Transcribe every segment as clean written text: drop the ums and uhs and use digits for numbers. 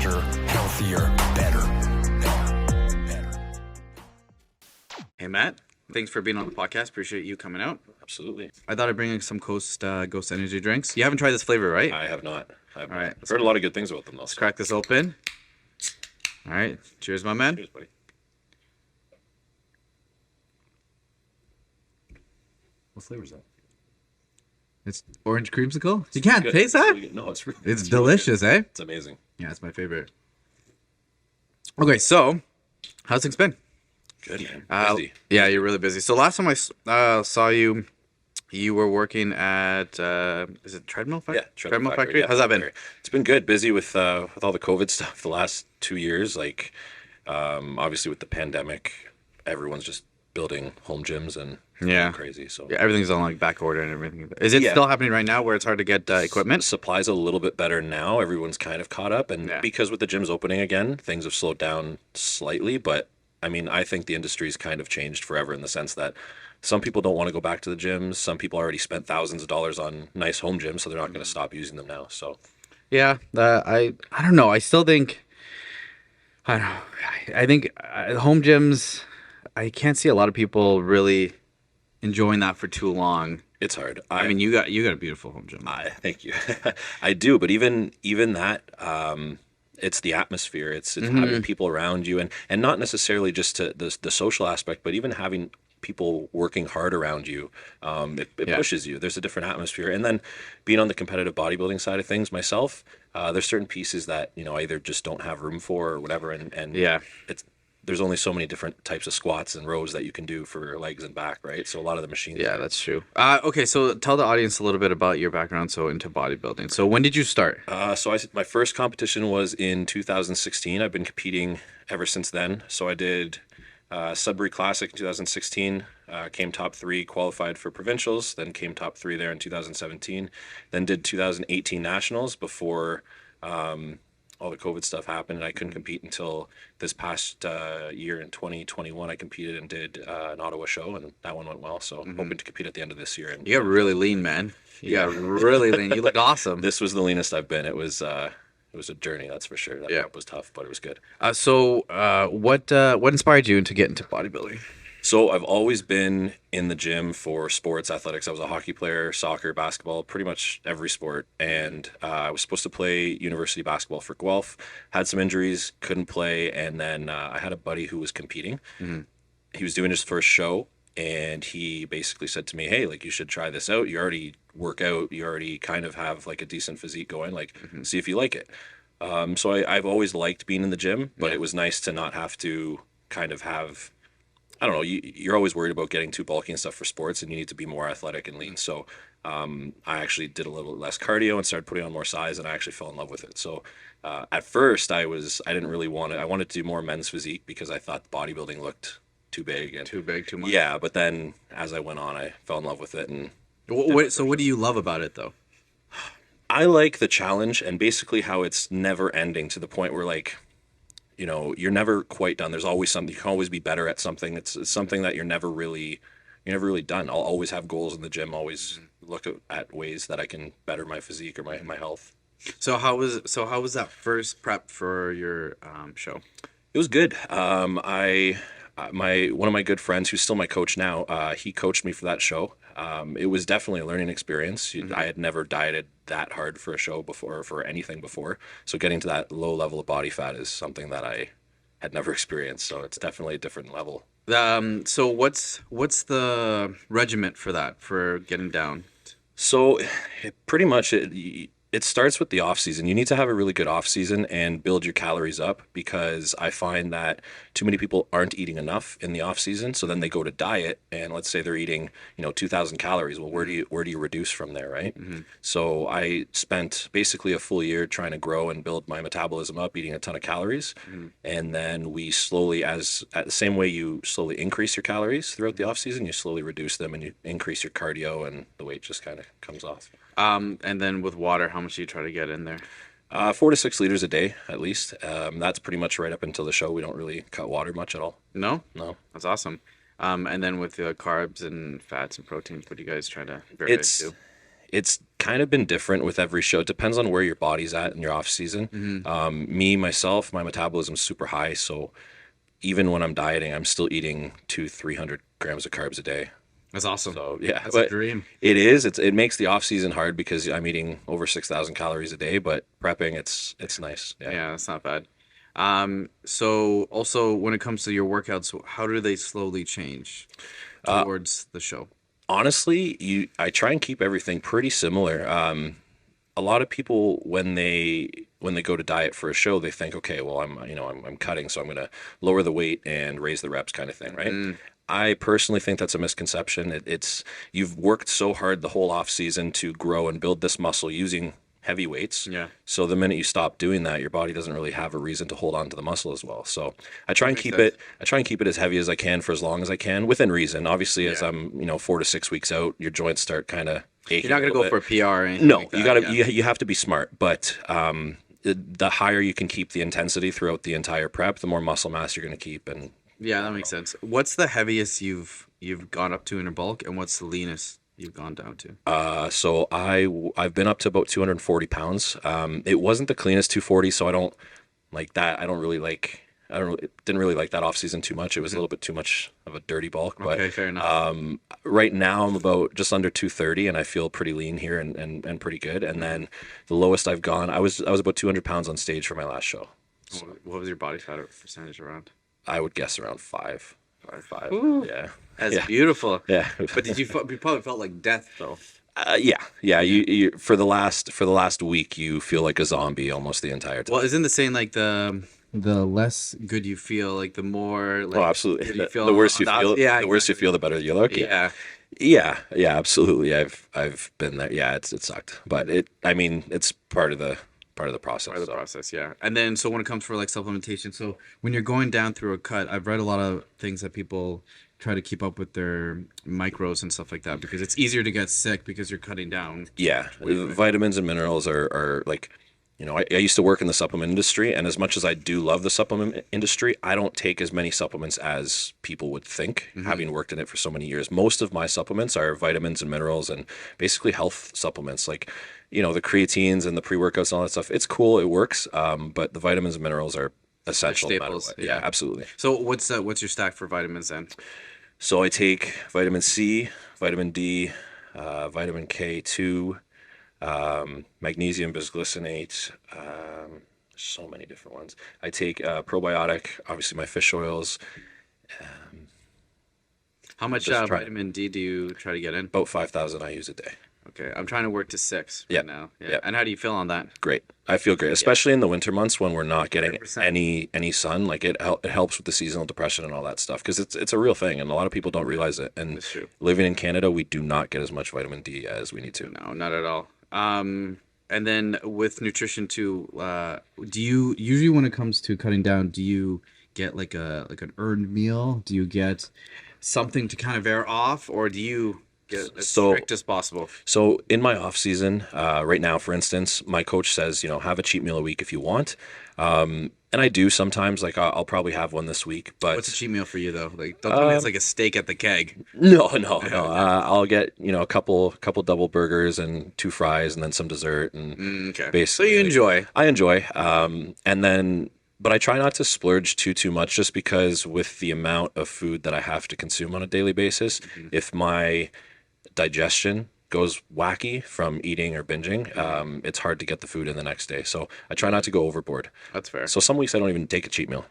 faster, healthier, better. Hey, Matt. Thanks for being on the podcast. Appreciate you coming out. Absolutely. I thought I'd bring in some Ghost Energy drinks. You haven't tried this flavor, right? I have not. All right. I've heard a lot of good things about them, though. Let's crack this open. All right. Cheers, my man. Cheers, buddy. What flavor is that? It's orange creamsicle. You can't Good. taste that? Really good. No, it's really, It's really delicious, good. eh? It's amazing. Yeah, it's my favorite. Okay, so how's things been? Good, man. Busy. Yeah, you're really busy. So last time I saw you, you were working at is it Treadmill Factory? Yeah, Treadmill Factory. Yeah, How's that been? It's been good. Busy with all the COVID stuff the last 2 years. Like, obviously with the pandemic, everyone's just building home gyms and going crazy. So Yeah, everything's on like back order and everything. Is it Yeah. still happening right now where it's hard to get equipment? Supply's a little bit better now. Everyone's kind of caught up, and Yeah. because with the gyms opening again, things have slowed down slightly. But I mean, I think the industry's kind of changed forever in the sense that some people don't want to go back to the gyms. Some people already spent thousands of dollars on nice home gyms, so they're not going to stop using them now. So Yeah, I don't know. I still think I don't know. I think home gyms. I can't see a lot of people really enjoying that for too long. it's hard. I mean, you got a beautiful home gym. Thank you. I do, but even that, it's the atmosphere. It's having people around you, and not necessarily just to the social aspect, but even having people working hard around you. It pushes you. There's a different atmosphere, and then being on the competitive bodybuilding side of things myself, there's certain pieces that I either just don't have room for or whatever, and there's only so many different types of squats and rows that you can do for your legs and back, right? So a lot of the machines. Yeah, that's true. Okay, so tell the audience a little bit about your background. So into bodybuilding. So when did you start? My first competition was in 2016. I've been competing ever since then. So I did Sudbury Classic in 2016, came top 3, qualified for provincials, then came top 3 there in 2017, then did 2018 nationals before all the COVID stuff happened, and I couldn't compete until this past year in 2021. I competed and did an Ottawa show, and that one went well. So I'm hoping to compete at the end of this year. And You got really lean, man. You got really lean. You look awesome. this was the leanest I've been. It was a journey, that's for sure. That prep was tough, but it was good. What inspired you to get into bodybuilding? So I've always been in the gym for sports, athletics. I was a hockey player, soccer, basketball, pretty much every sport. And I was supposed to play university basketball for Guelph, had some injuries, couldn't play. And then I had a buddy who was competing. Mm-hmm. He was doing his first show, and he basically said to me, hey, like, you should try this out. You already work out. You already kind of have like a decent physique going. Like, see if you like it. So I've always liked being in the gym, but it was nice to not have to kind of have... I don't know, you're always worried about getting too bulky and stuff for sports, and you need to be more athletic and lean. So I actually did a little less cardio and started putting on more size, and I actually fell in love with it. So at first I didn't really want it. I wanted to do more men's physique because I thought bodybuilding looked too big. Too much? Yeah, but then as I went on, I fell in love with it. And what do you love about it, though? I like the challenge and basically how it's never ending, to the point where, like, you're never quite done. There's always something. You can always be better at something. It's something that you're never really done. I'll always have goals in the gym, always look at ways that I can better my physique or my health. So how was that first prep for your show? It was good. One of my good friends, who's still my coach now, he coached me for that show. It was definitely a learning experience. I had never dieted that hard for a show before, or for anything before. So getting to that low level of body fat is something that I had never experienced. So it's definitely a different level. So what's the regiment for that, for getting down? So pretty much it starts with the off season. You need to have a really good off season and build your calories up, because I find that too many people aren't eating enough in the off season. So then they go to diet, and let's say they're eating, 2,000 calories. Well, where do you reduce from there, right? Mm-hmm. So I spent basically a full year trying to grow and build my metabolism up, eating a ton of calories. Mm-hmm. And then we slowly, the same way you slowly increase your calories throughout the off season, you slowly reduce them and you increase your cardio, and the weight just kind of comes off. And then with water, how much do you try to get in there? 4 to 6 liters a day, at least. That's pretty much right up until the show. We don't really cut water much at all. No? No. That's awesome. And then with the carbs and fats and proteins, what do you guys try to vary into? it's kind of been different with every show. It depends on where your body's at in your off season. Myself, my metabolism's super high, so even when I'm dieting, I'm still eating 200-300 grams of carbs a day. That's awesome. So yeah, That's a dream. It is. It makes the off season hard because I'm eating over 6,000 calories a day. But prepping, it's nice. Yeah, that's not bad. So also when it comes to your workouts, how do they slowly change towards the show? Honestly, I try and keep everything pretty similar. A lot of people when they go to diet for a show, they think, okay, well, I'm cutting, so I'm going to lower the weight and raise the reps, kind of thing, right? I personally think that's a misconception. You've worked so hard the whole off season to grow and build this muscle using heavy weights. Yeah. So the minute you stop doing that, your body doesn't really have a reason to hold on to the muscle as well. So I try and keep it as heavy as I can for as long as I can within reason. Obviously, as I'm 4 to 6 weeks out, your joints start kind of aching. You're not going to go for a PR or anything. No, like that. you got to you have to be smart, but the higher you can keep the intensity throughout the entire prep, the more muscle mass you're going to keep. And yeah, that makes sense. What's the heaviest you've gone up to in a bulk, and what's the leanest you've gone down to? So I've been up to about 240 pounds. It wasn't the cleanest 240, so I don't like that. Didn't really like that off season too much. It was a little bit too much of a dirty bulk. But Okay, fair enough. right now I'm about just under 230, and I feel pretty lean here and pretty good. And then the lowest I've gone, I was about 200 pounds on stage for my last show. What was your body fat percentage around? I would guess around 5. 5. Ooh. Yeah. That's beautiful. Yeah. But you probably felt like death though. Yeah. You for the last week, you feel like a zombie almost the entire time. Well, isn't the saying like the less good you feel, like the more like absolutely. good you feel The worse you feel, yeah, the worse you feel, the better you look. Yeah. Yeah, absolutely. I've been there. Yeah, it sucked, but it's part of the process. Part of the process, yeah. And then so when it comes for like supplementation, so when you're going down through a cut, I've read a lot of things that people try to keep up with their micros and stuff like that because it's easier to get sick because you're cutting down. Yeah, vitamins and minerals are like, I used to work in the supplement industry, and as much as I do love the supplement industry, I don't take as many supplements as people would think, having worked in it for so many years. Most of my supplements are vitamins and minerals and basically health supplements, like, the creatines and the pre-workouts and all that stuff. It's cool, it works, but the vitamins and minerals are essential. They're No matter staples, what. yeah. Yeah, absolutely. So what's your stack for vitamins then? So I take vitamin C, vitamin D, vitamin K2, magnesium bisglycinate, so many different ones. I take probiotic, obviously my fish oils. How much Just try- vitamin D do you try to get in? About 5,000 I use a day. Okay, I'm trying to work to 6 right Yep. now. Yeah. Yep. And how do you feel on that? Great. I feel great, especially in the winter months when we're not getting 100%. any sun. Like it helps with the seasonal depression and all that stuff because it's a real thing, and a lot of people don't realize it. And That's true. living in Canada, we do not get as much vitamin D as we need to. No, not at all. And then with nutrition too, do you usually when it comes to cutting down, do you get like an earned meal? Do you get something to kind of air off, or do you get as strict as possible? So in my off season, right now, for instance, my coach says, have a cheat meal a week if you want. And I do sometimes, like I'll probably have one this week, but What's a cheat meal for you though? Like, don't tell me it's like a steak at the keg. no. I'll get, a couple double burgers and 2 fries and then some dessert and Okay. So basically you enjoy. I enjoy. And then, but I try not to splurge too much just because with the amount of food that I have to consume on a daily basis, if my digestion goes wacky from eating or binging, it's hard to get the food in the next day. So I try not to go overboard. That's fair. So some weeks I don't even take a cheat meal.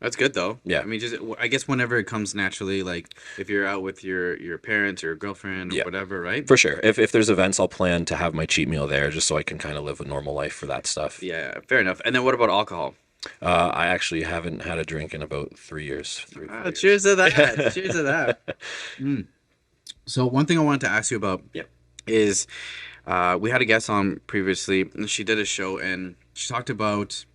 That's good though. Yeah. I mean, I guess whenever it comes naturally, like if you're out with your parents or your girlfriend or Yeah. whatever, right? For sure. If there's events, I'll plan to have my cheat meal there just so I can kind of live a normal life for that stuff. Yeah, fair enough. And then what about alcohol? I actually haven't had a drink in about 3 years. 4 years. Cheers to that. Cheers to that. So one thing I wanted to ask you about is we had a guest on previously, and she did a show, and she talked about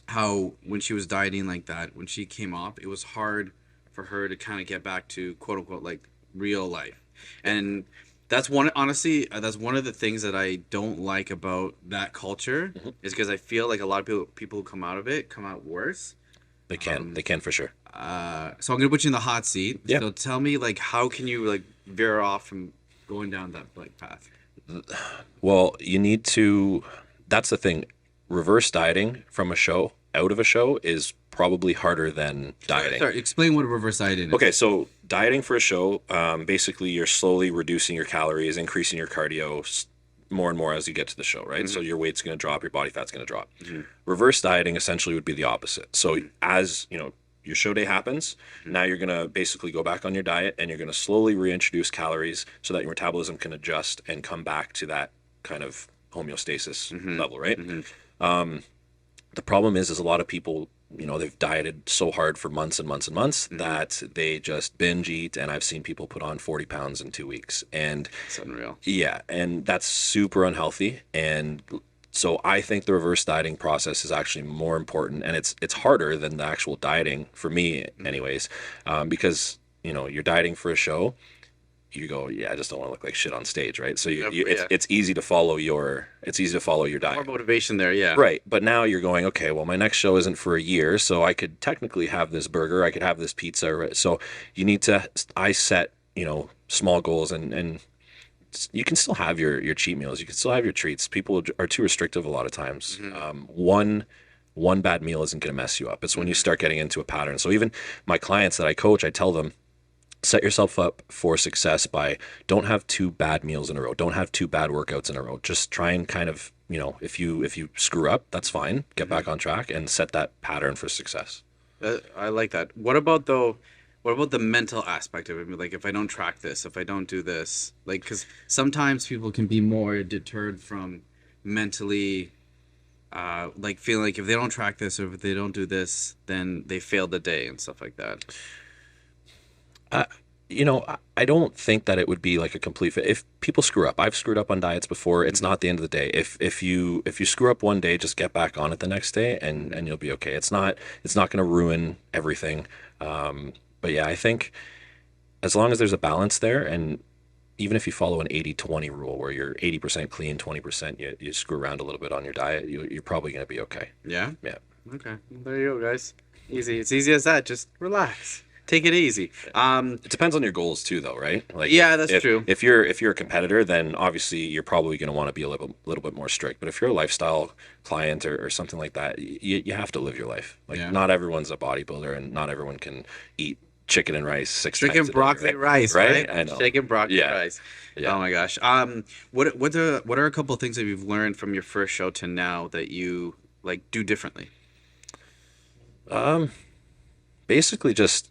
how when she was dieting like that, when she came off, it was hard for her to kind of get back to quote unquote like real life. And that's honestly, that's one of the things that I don't like about that culture is because I feel like a lot of people who come out of it come out worse. They can for sure. So I'm gonna put you in the hot seat. Yeah. So tell me, like, how can you like veer off from going down that like path? Well, you need to. That's the thing. Reverse dieting from a show, out of a show, is probably harder than dieting. Sorry, explain what reverse dieting is. Okay, so dieting for a show, basically you're slowly reducing your calories, increasing your cardio more and more as you get to the show, right? So your weight's going to drop, your body fat's going to drop. Reverse dieting essentially would be the opposite. So as you know, your show day happens, now you're going to basically go back on your diet and you're going to slowly reintroduce calories so that your metabolism can adjust and come back to that kind of homeostasis level, right? The problem is a lot of people, you know, they've dieted so hard for months and months and months that they just binge eat. And I've seen people put on 40 pounds in 2 weeks. And It's unreal. yeah, and that's super unhealthy. And so I think the reverse dieting process is actually more important, and it's harder than the actual dieting for me, anyways, because you know you're dieting for a show. You go, yeah, I just don't want to look like shit on stage, right? So it's easy to follow your diet. More motivation there, yeah. Right. But now you're going, okay, well, my next show isn't for a year, so I could technically have this burger, I could have this pizza. Right? So you need to, I set, you know, small goals, and you can still have your cheat meals. You can still have your treats. People are too restrictive a lot of times. One bad meal isn't going to mess you up. It's when you start getting into a pattern. So even my clients that I coach, I tell them, set yourself up for success by don't have 2 bad meals in a row. Don't have 2 bad workouts in a row. Just try and kind of, you know, if you screw up, that's fine. Get back on track and set that pattern for success. I like that. What about the mental aspect of it? Like, if I don't track this, if I don't do this, like, because sometimes people can be more deterred from mentally, like feeling like if they don't track this or if they don't do this, then they failed the day and stuff like that. You know, I don't think that it would be like a complete fit. If people screw up, I've screwed up on diets before. It's not the end of the day. If you screw up one day, just get back on it the next day, and you'll be okay. It's not going to ruin everything. But yeah, I think as long as there's a balance there, and even if you follow an 80-20 rule where you're 80% clean, 20% you screw around a little bit on your diet, you're probably going to be okay. Yeah. Yeah. Okay. Well, there you go, guys. Easy. It's easy as that. Just relax. Take it easy. It depends on your goals too, though, right? Like, yeah, that's true. If you're a competitor, then obviously you're probably going to want to be a little bit more strict. But if you're a lifestyle client or something like that, you have to live your life. Like, not everyone's a bodybuilder, and not everyone can eat chicken and rice 6 times a day. Chicken, broccoli, rice, right? I know. Chicken, broccoli, rice. Yeah. Oh my gosh. What are a couple of things that you've learned from your first show to now that you like do differently? Basically just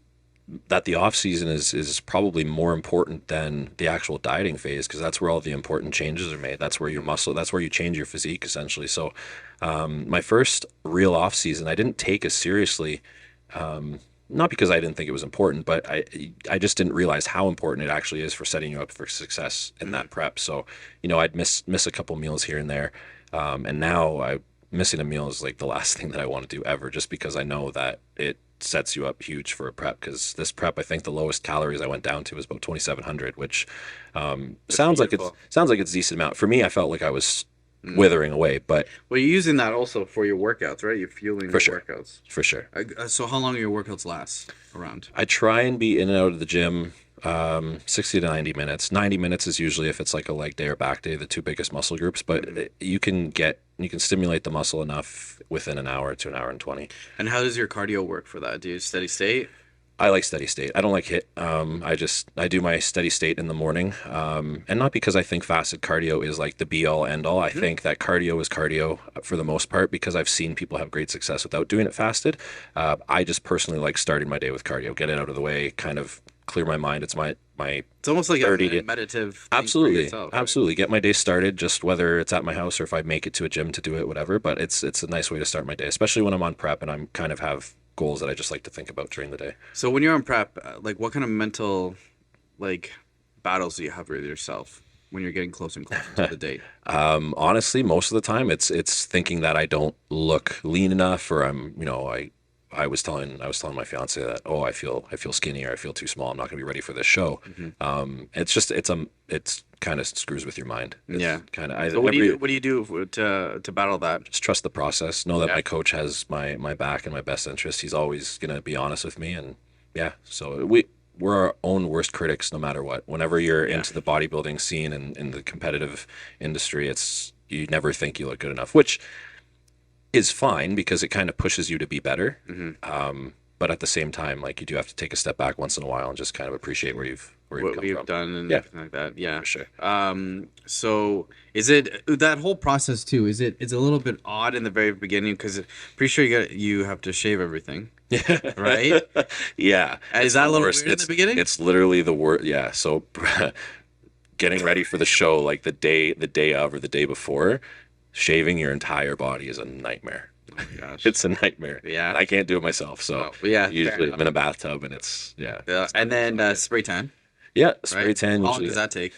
that the off season is probably more important than the actual dieting phase, because that's where all the important changes are made. That's where your muscle, that's where you change your physique essentially. So my first real off season, I didn't take as seriously, not because I didn't think it was important, but I just didn't realize how important it actually is for setting you up for success in that prep. So, you know, I'd miss a couple meals here and there. And now missing a meal is like the last thing that I want to do ever, just because I know that it sets you up huge for a prep. Because this prep, I think the lowest calories I went down to was about 2,700, which sounds like it's decent amount. For me, I felt like I was withering away, but well, you're using that also for your workouts, right? You're fueling your workouts. For sure. So how long do your workouts last around? I try and be in and out of the gym 60 to 90 minutes. 90 minutes is usually if it's like a leg day or back day, the 2 biggest muscle groups, but you can stimulate the muscle enough within an hour to an hour and 20. And how does your cardio work for that? Do you steady state? I like steady state. I don't like HIIT. I do my steady state in the morning. And not because I think fasted cardio is like the be all end all. I think that cardio is cardio for the most part, because I've seen people have great success without doing it fasted. I just personally like starting my day with cardio, get it out of the way, kind of clear my mind. It's it's almost like a meditative thing. Absolutely. For yourself, Absolutely. Get my day started, just whether it's at my house or if I make it to a gym to do it, whatever. But it's a nice way to start my day, especially when I'm on prep and I'm kind of have goals that I just like to think about during the day. So when you're on prep, like what kind of mental like battles do you have with yourself when you're getting closer and closer to the date? Honestly, most of the time it's thinking that I don't look lean enough, or I was telling my fiance that, I feel skinny, or I feel too small. I'm not going to be ready for this show. It's kind of screws with your mind. It's kind of. So what do you do to battle that? Just trust the process. Know that my coach has my back and my best interest. He's always going to be honest with me, and so we're our own worst critics no matter what. Whenever you're into the bodybuilding scene and in the competitive industry, you never think you look good enough, which is fine because it kind of pushes you to be better. But at the same time, like, you do have to take a step back once in a while and just kind of appreciate where you've what come we've from. done and everything like that. Yeah, For sure. So is it that whole process too? It's a little bit odd in the very beginning because pretty sure you have to shave everything. Right? Yeah. Is that a little weird in the beginning? It's literally the worst. Yeah. So getting ready for the show, like the day of or the day before, shaving your entire body is a nightmare. Oh my gosh. It's a nightmare. Yeah. And I can't do it myself. So yeah, usually I'm in a bathtub and it's and then spray tan. Yeah, spray Right? tan. How long Usually, does that take?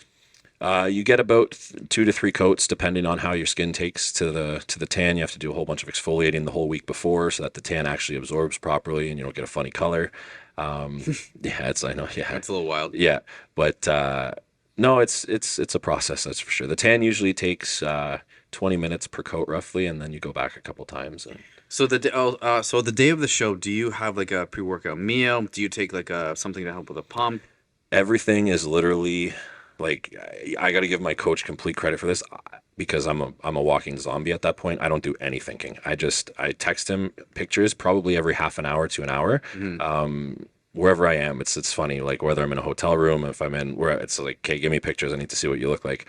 you get about 2 to 3 coats depending on how your skin takes to the tan. You have to do a whole bunch of exfoliating the whole week before so that the tan actually absorbs properly and you don't get a funny color. Yeah, I know. Yeah, That's a little wild. yeah, but no, it's a process, that's for sure. The tan usually takes 20 minutes per coat roughly, and then you go back a couple times. And So the day of the show, do you have like a pre-workout meal? Do you take like something to help with a pump? everything is literally like, I got to give my coach complete credit for this because I'm a walking zombie at that point. I don't do any thinking. I text him pictures probably every half an hour to an hour. Wherever I am, it's funny, like whether I'm in a hotel room, if I'm in where it's like, okay, give me pictures. I need to see what you look like.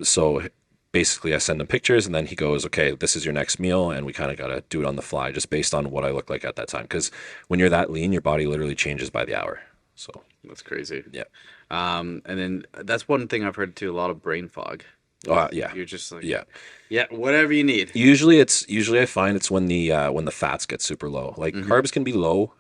So basically I send him pictures and then he goes, okay, this is your next meal. And we kind of got to do it on the fly just based on what I look like at that time. Because when you're that lean, your body literally changes by the hour. So That's crazy. yeah. And then that's one thing I've heard too, a lot of brain fog. Yeah. You're just like, Yeah. yeah, whatever you need. Usually I find it's when the fats get super low. Like carbs can be low,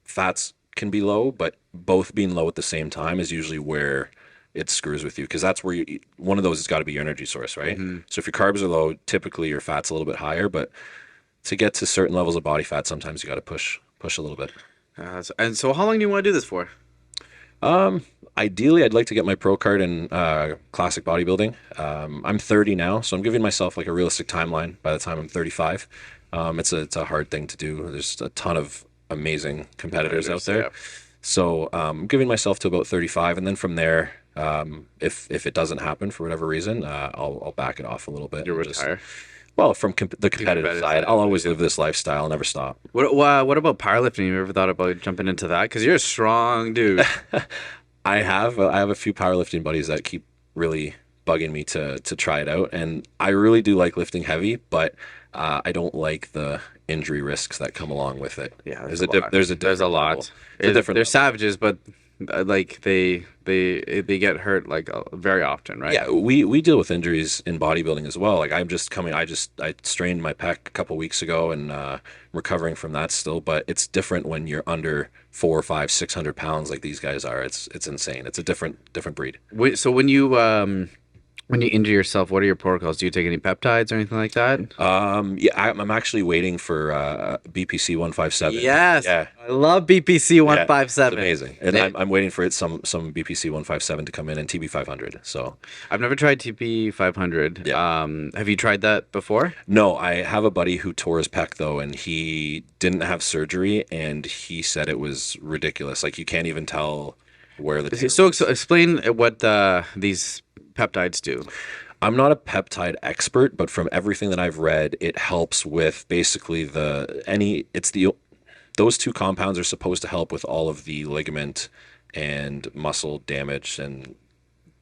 fats can be low, but both being low at the same time is usually where it screws with you, because that's where one of those has got to be your energy source, right? So if your carbs are low, typically your fat's a little bit higher, but to get to certain levels of body fat, sometimes you got to push a little bit. And so how long do you want to do this for? Ideally, I'd like to get my pro card in classic bodybuilding. I'm 30 now, so I'm giving myself like a realistic timeline by the time I'm 35. It's a hard thing to do. There's a ton of amazing competitors out there. Yeah. So I'm giving myself to about 35, and then from there, if it doesn't happen for whatever reason, I'll back it off a little bit. You'll and just- retire. well, from the competitive competitive side, side, I'll always live this lifestyle, never stop. What about powerlifting? You ever thought about jumping into that? Because you're a strong dude. I have a few powerlifting buddies that keep really bugging me to try it out, and I really do like lifting heavy, but I don't like the injury risks that come along with it. Yeah, there's there's a lot. There's a lot. level. It's a different They're level. savages, but like they get hurt like very often, right? Yeah, we deal with injuries in bodybuilding as well. Like I strained my pec a couple weeks ago and recovering from that still, but it's different when you're under 400, 500, 600 pounds like these guys are. It's insane. It's a different breed. So when you injure yourself, what are your protocols? Do you take any peptides or anything like that? Yeah, I'm actually waiting for BPC 157. Yes. Yeah. I love BPC 157. Yeah, it's amazing. And I'm waiting for some BPC 157 to come in and TB 500. So I've never tried TP 500. Yeah. Have you tried that before? no, I have a buddy who tore his pec though, and he didn't have surgery, and he said it was ridiculous. Like you can't even tell where the tear So explain what these peptides do. I'm not a peptide expert, but from everything that I've read, it helps with basically those two compounds are supposed to help with all of the ligament and muscle damage, and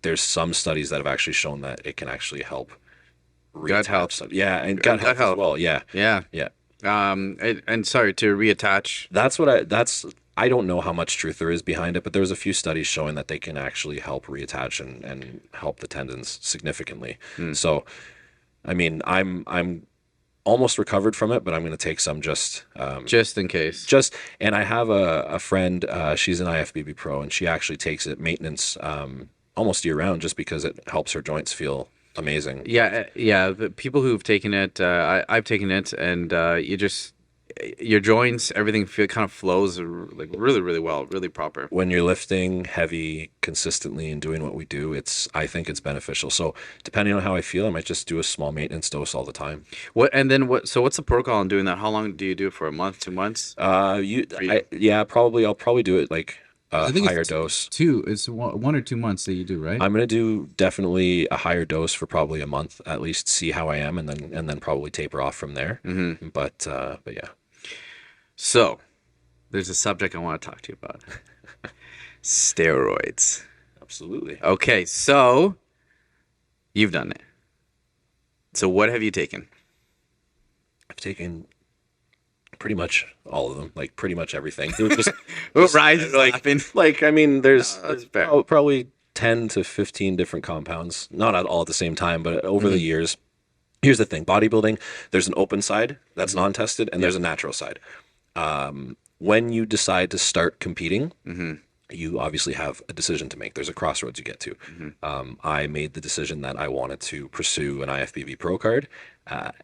there's some studies that have actually shown that it can actually help Gut health. stuff. Yeah, and gut health as well. Yeah. Yeah. Yeah. And sorry to reattach. I don't know how much truth there is behind it, but there's a few studies showing that they can actually help reattach and help the tendons significantly. So, I mean, I'm almost recovered from it, but I'm going to take some just In case. and I have a friend, she's an IFBB pro, and she actually takes it maintenance almost year round just because it helps her joints feel amazing. Yeah. The people who've taken it, I've taken it, and your joints, everything kind of flows like really, really well, really proper. When you're lifting heavy consistently and doing what we do, I think it's beneficial. So depending on how I feel, I might just do a small maintenance dose all the time. So what's the protocol on doing that? How long do you do it for? A month, 2 months? Probably I'll probably do it like I think higher it's dose. two. It's 1 or 2 months that you do, right? I'm gonna do definitely a higher dose for probably a month at least, see how I am, and then probably taper off from there. But yeah, So, there's a subject I want to talk to you about. Steroids. absolutely. Okay, so you've done it. So what have you taken? I've taken pretty much all of them, like pretty much everything. Rise is laughing. Like I mean, there's that's fair. probably 10 to 15 different compounds, not at all at the same time, but over the years. Here's the thing: bodybuilding, there's an open side that's non-tested, and there's a natural side. When you decide to start competing, you obviously have a decision to make. There's a crossroads you get to. I made the decision that I wanted to pursue an IFBB Pro card,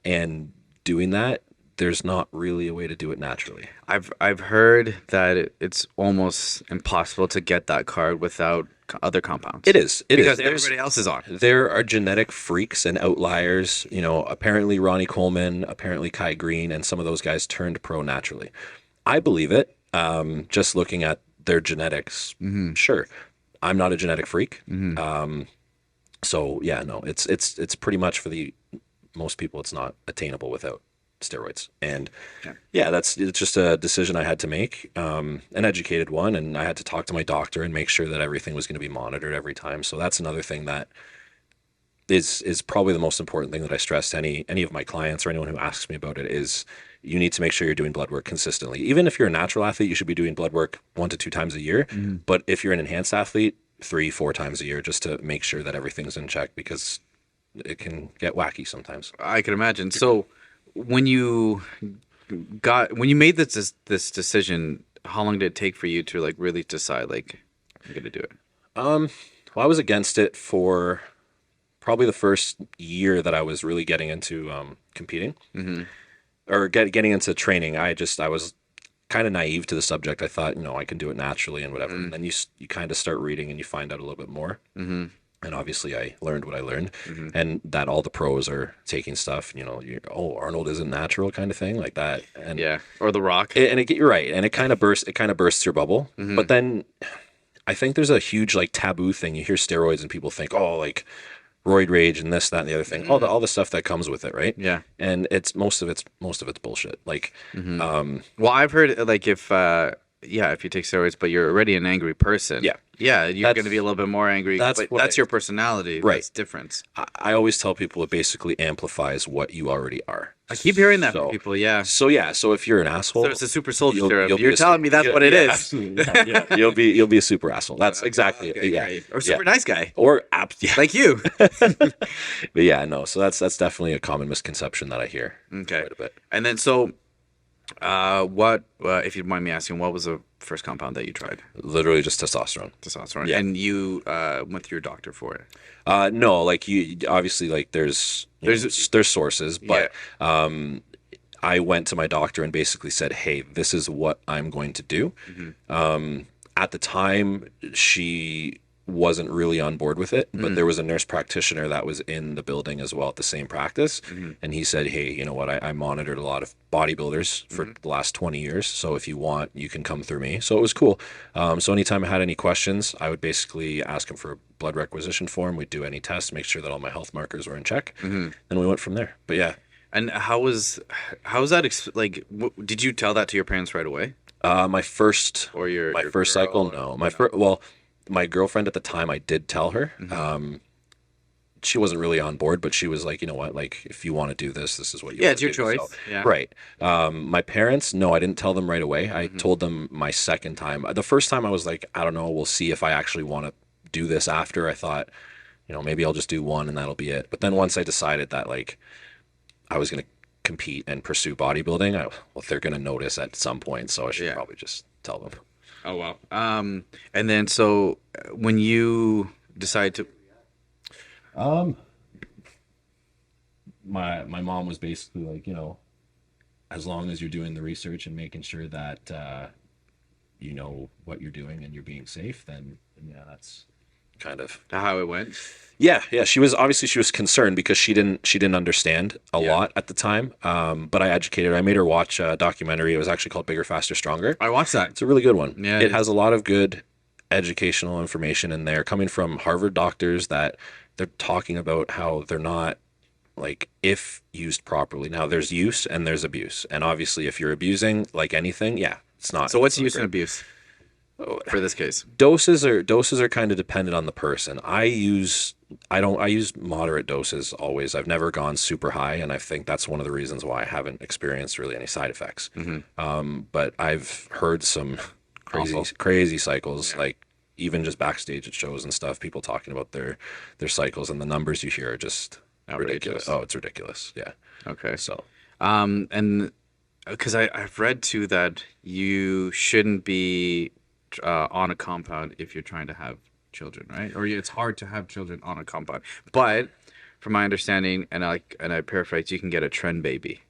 and doing that, there's not really a way to do it naturally. I've heard that it's almost impossible to get that card without other compounds. It is. Because everybody else is on. There are genetic freaks and outliers. You know, apparently Ronnie Coleman, apparently Kai Green, and some of those guys turned pro naturally. I believe it. Just looking at their genetics, sure. I'm not a genetic freak. So yeah, no, it's pretty much for the most people, it's not attainable without steroids. And it's just a decision I had to make, an educated one, and I had to talk to my doctor and make sure that everything was going to be monitored every time. So that's another thing that is probably the most important thing that I stress to any of my clients or anyone who asks me about it is you need to make sure you're doing blood work consistently. Even if you're a natural athlete, you should be doing blood work 1 to 2 times a year. But if you're an enhanced athlete, 3-4 times a year, just to make sure that everything's in check, because it can get wacky sometimes. I can imagine. So when you made this decision, how long did it take for you to like really decide like I'm gonna do it? Well, I was against it for probably the first year that I was really getting into competing or getting into training. I was kind of naive to the subject. I thought, I can do it naturally and whatever. And then you kind of start reading and you find out a little bit more. And obviously I learned what I learned, and that all the pros are taking stuff, Arnold isn't natural kind of thing like that. And or The Rock. You're right. And it kind of bursts your bubble. But then I think there's a huge like taboo thing. You hear steroids and people think, oh, like roid rage and this, that, and the other thing, all the stuff that comes with it. Right. Yeah. And most of it's bullshit. Like, well, I've heard like if you take steroids, but you're already an angry person. Yeah, you're going to be a little bit more angry. That's your personality. Right. That's different. I always tell people it basically amplifies what you already are. I keep hearing that from people. Yeah. So if you're an asshole, so it's a super soldier serum. You're telling me that's what it is. Absolutely. Yeah. You'll be a super asshole. That's exactly it. Yeah. Great. Or super nice guy. Or like you. But yeah, no. So that's definitely a common misconception that I hear. Okay. Quite a bit. And then so, what if you don't mind me asking, what was the first compound that you tried? Literally just testosterone. Testosterone. Yeah. And you went through your doctor for it? No, like you obviously like there's sources, but I went to my doctor and basically said, hey, this is what I'm going to do. At the time, she wasn't really on board with it, but there was a nurse practitioner that was in the building as well at the same practice. And he said, hey, you know what? I monitored a lot of bodybuilders for the last 20 years. So if you want, you can come through me. So it was cool. So anytime I had any questions, I would basically ask him for a blood requisition form. We'd do any tests, make sure that all my health markers were in check. And we went from there. But yeah. And how was that did you tell that to your parents right away? My first first cycle, no. My girlfriend at the time, I did tell her. She wasn't really on board, but she was like, you know what, like if you want to do this, this is what you want it's your to do. choice. So, right. My parents, no, I didn't tell them right away. I told them my second time. The first time I was like, I don't know, we'll see if I actually want to do this after. I thought, maybe I'll just do one and that'll be it. But then once I decided that like I was going to compete and pursue bodybuilding, they're going to notice at some point, so I should probably just tell them. Oh wow. And then so when you decide to my mom was basically like, as long as you're doing the research and making sure that you know what you're doing and you're being safe, then yeah, that's kind of how it went. Yeah. She was concerned because she didn't understand a lot at the time. But I educated her. I made her watch a documentary. It was actually called Bigger, Faster, Stronger. I watched that. It's a really good one. Yeah, it has a lot of good educational information in there coming from Harvard doctors that they're talking about how they're not, like, if used properly. Now there's use and there's abuse. And obviously if you're abusing, like anything, yeah, it's not. So what's it's not use great. and abuse for this case? Doses are kind of dependent on the person. I use moderate doses always. I've never gone super high, and I think that's one of the reasons why I haven't experienced really any side effects. But I've heard some crazy cycles, like even just backstage at shows and stuff, people talking about their cycles, and the numbers you hear are just ridiculous. Oh, it's ridiculous. Yeah. Okay. So and because I've read too that you shouldn't be on a compound if you're trying to have children, right? Or it's hard to have children on a compound. But from my understanding, and I paraphrase, you can get a trend baby.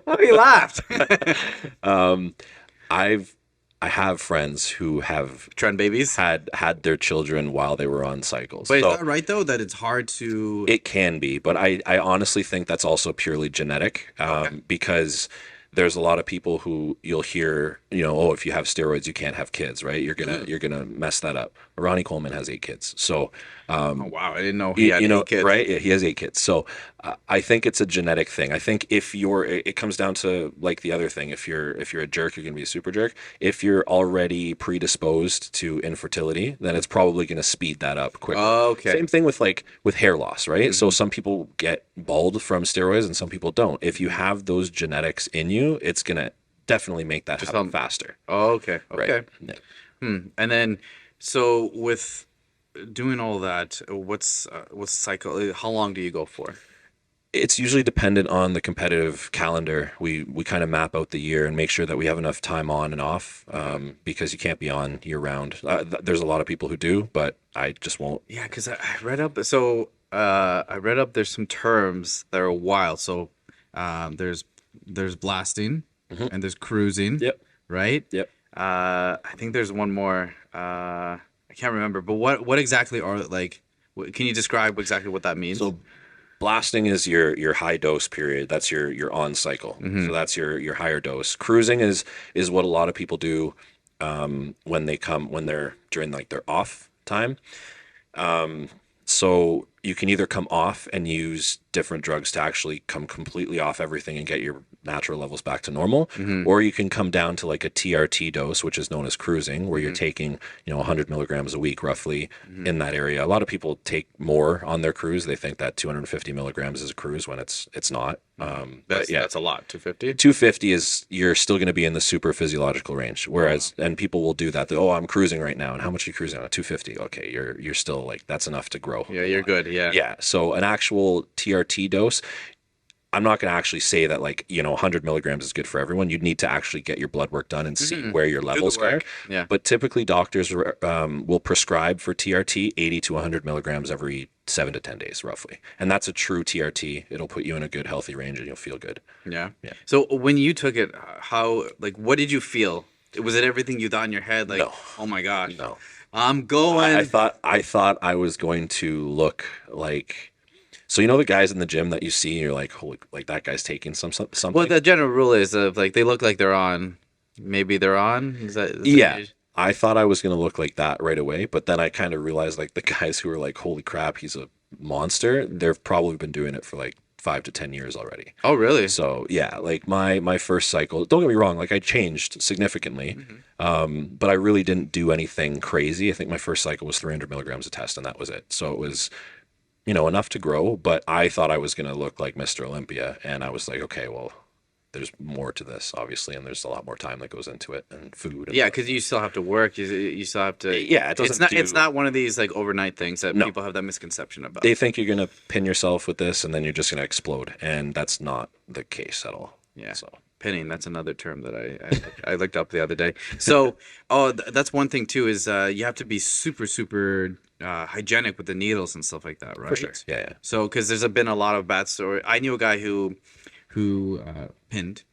Why you laughed? I have friends who have Trend babies? had their children while they were on cycles. But So is that right though? That it's hard to. it can be, but I honestly think that's also purely genetic, because there's a lot of people who you'll hear, oh, if you have steroids, you can't have kids, right? You're gonna mess that up. Ronnie Coleman has 8 kids, so Oh wow, I didn't know he had 8 kids. right? Yeah, he has 8 kids, so I think it's a genetic thing. I think it comes down to like the other thing. If you're a jerk, you're gonna be a super jerk. If you're already predisposed to infertility, then it's probably gonna speed that up quicker. Okay. Same thing with hair loss, right? So some people get bald from steroids and some people don't. If you have those genetics in you, it's gonna definitely make that happen faster. Oh, okay. Okay. Right. Yeah. And then, so with doing all that, what's cycle? How long do you go for? It's usually dependent on the competitive calendar. We kind of map out the year and make sure that we have enough time on and off, because you can't be on year round. There's a lot of people who do, but I just won't. Yeah, because I read up. So I read up. There's some terms that are wild. So there's blasting and there's cruising. Yep. Right. Yep. I think there's one more. I can't remember. But what exactly are like? Can you describe exactly what that means? So blasting is your high dose period. That's your on cycle. So that's your higher dose. Cruising is what a lot of people do when they're during like their off time. So you can either come off and use different drugs to actually come completely off everything and get your natural levels back to normal, or you can come down to like a TRT dose, which is known as cruising, where you're taking 100 milligrams a week roughly in that area. A lot of people take more on their cruise. They think that 250 milligrams is a cruise when it's not. But yeah, that's a lot. 250. 250 is, you're still going to be in the super physiological range. Whereas, and people will do that. Oh, I'm cruising right now. And how much are you cruising on? 250. Okay, you're still like, that's enough to grow. Yeah, you're good. Yeah. Yeah. So an actual TRT dose, I'm not going to actually say that 100 milligrams is good for everyone. You'd need to actually get your blood work done and see where your levels are. Yeah. But typically doctors will prescribe for TRT 80 to 100 milligrams every 7 to 10 days roughly. And that's a true TRT. It'll put you in a good healthy range and you'll feel good. Yeah. So when you took it, what did you feel? Was it everything you thought in your head? Like, No. Oh my gosh. No. I'm going. I thought I was going to look like, so the guys in the gym that you see, and you're like, holy, like that guy's taking something. Well, the general rule is like they look like they're on. Maybe they're on. Is that yeah. I thought I was going to look like that right away, but then I kind of realized like the guys who are like, holy crap, he's a monster. They've probably been doing it for like 5 to 10 years already. Oh, really? So yeah, like my first cycle, don't get me wrong, like I changed significantly, but I really didn't do anything crazy. I think my first cycle was 300 milligrams a test and that was it. So it was, enough to grow, but I thought I was going to look like Mr. Olympia. And I was like, okay, well, there's more to this, obviously, and there's a lot more time that goes into it and food. And because you still have to work. You still have to. Yeah, it's not one of these like overnight things that people have that misconception about. They think you're going to pin yourself with this and then you're just going to explode. And that's not the case at all. Yeah. So. Pinning, that's another term that I looked up the other day. So, that's one thing too is you have to be super, super hygienic with the needles and stuff like that, right? For sure. Yeah. So, because there's been a lot of bad stories. I knew a guy who pinned,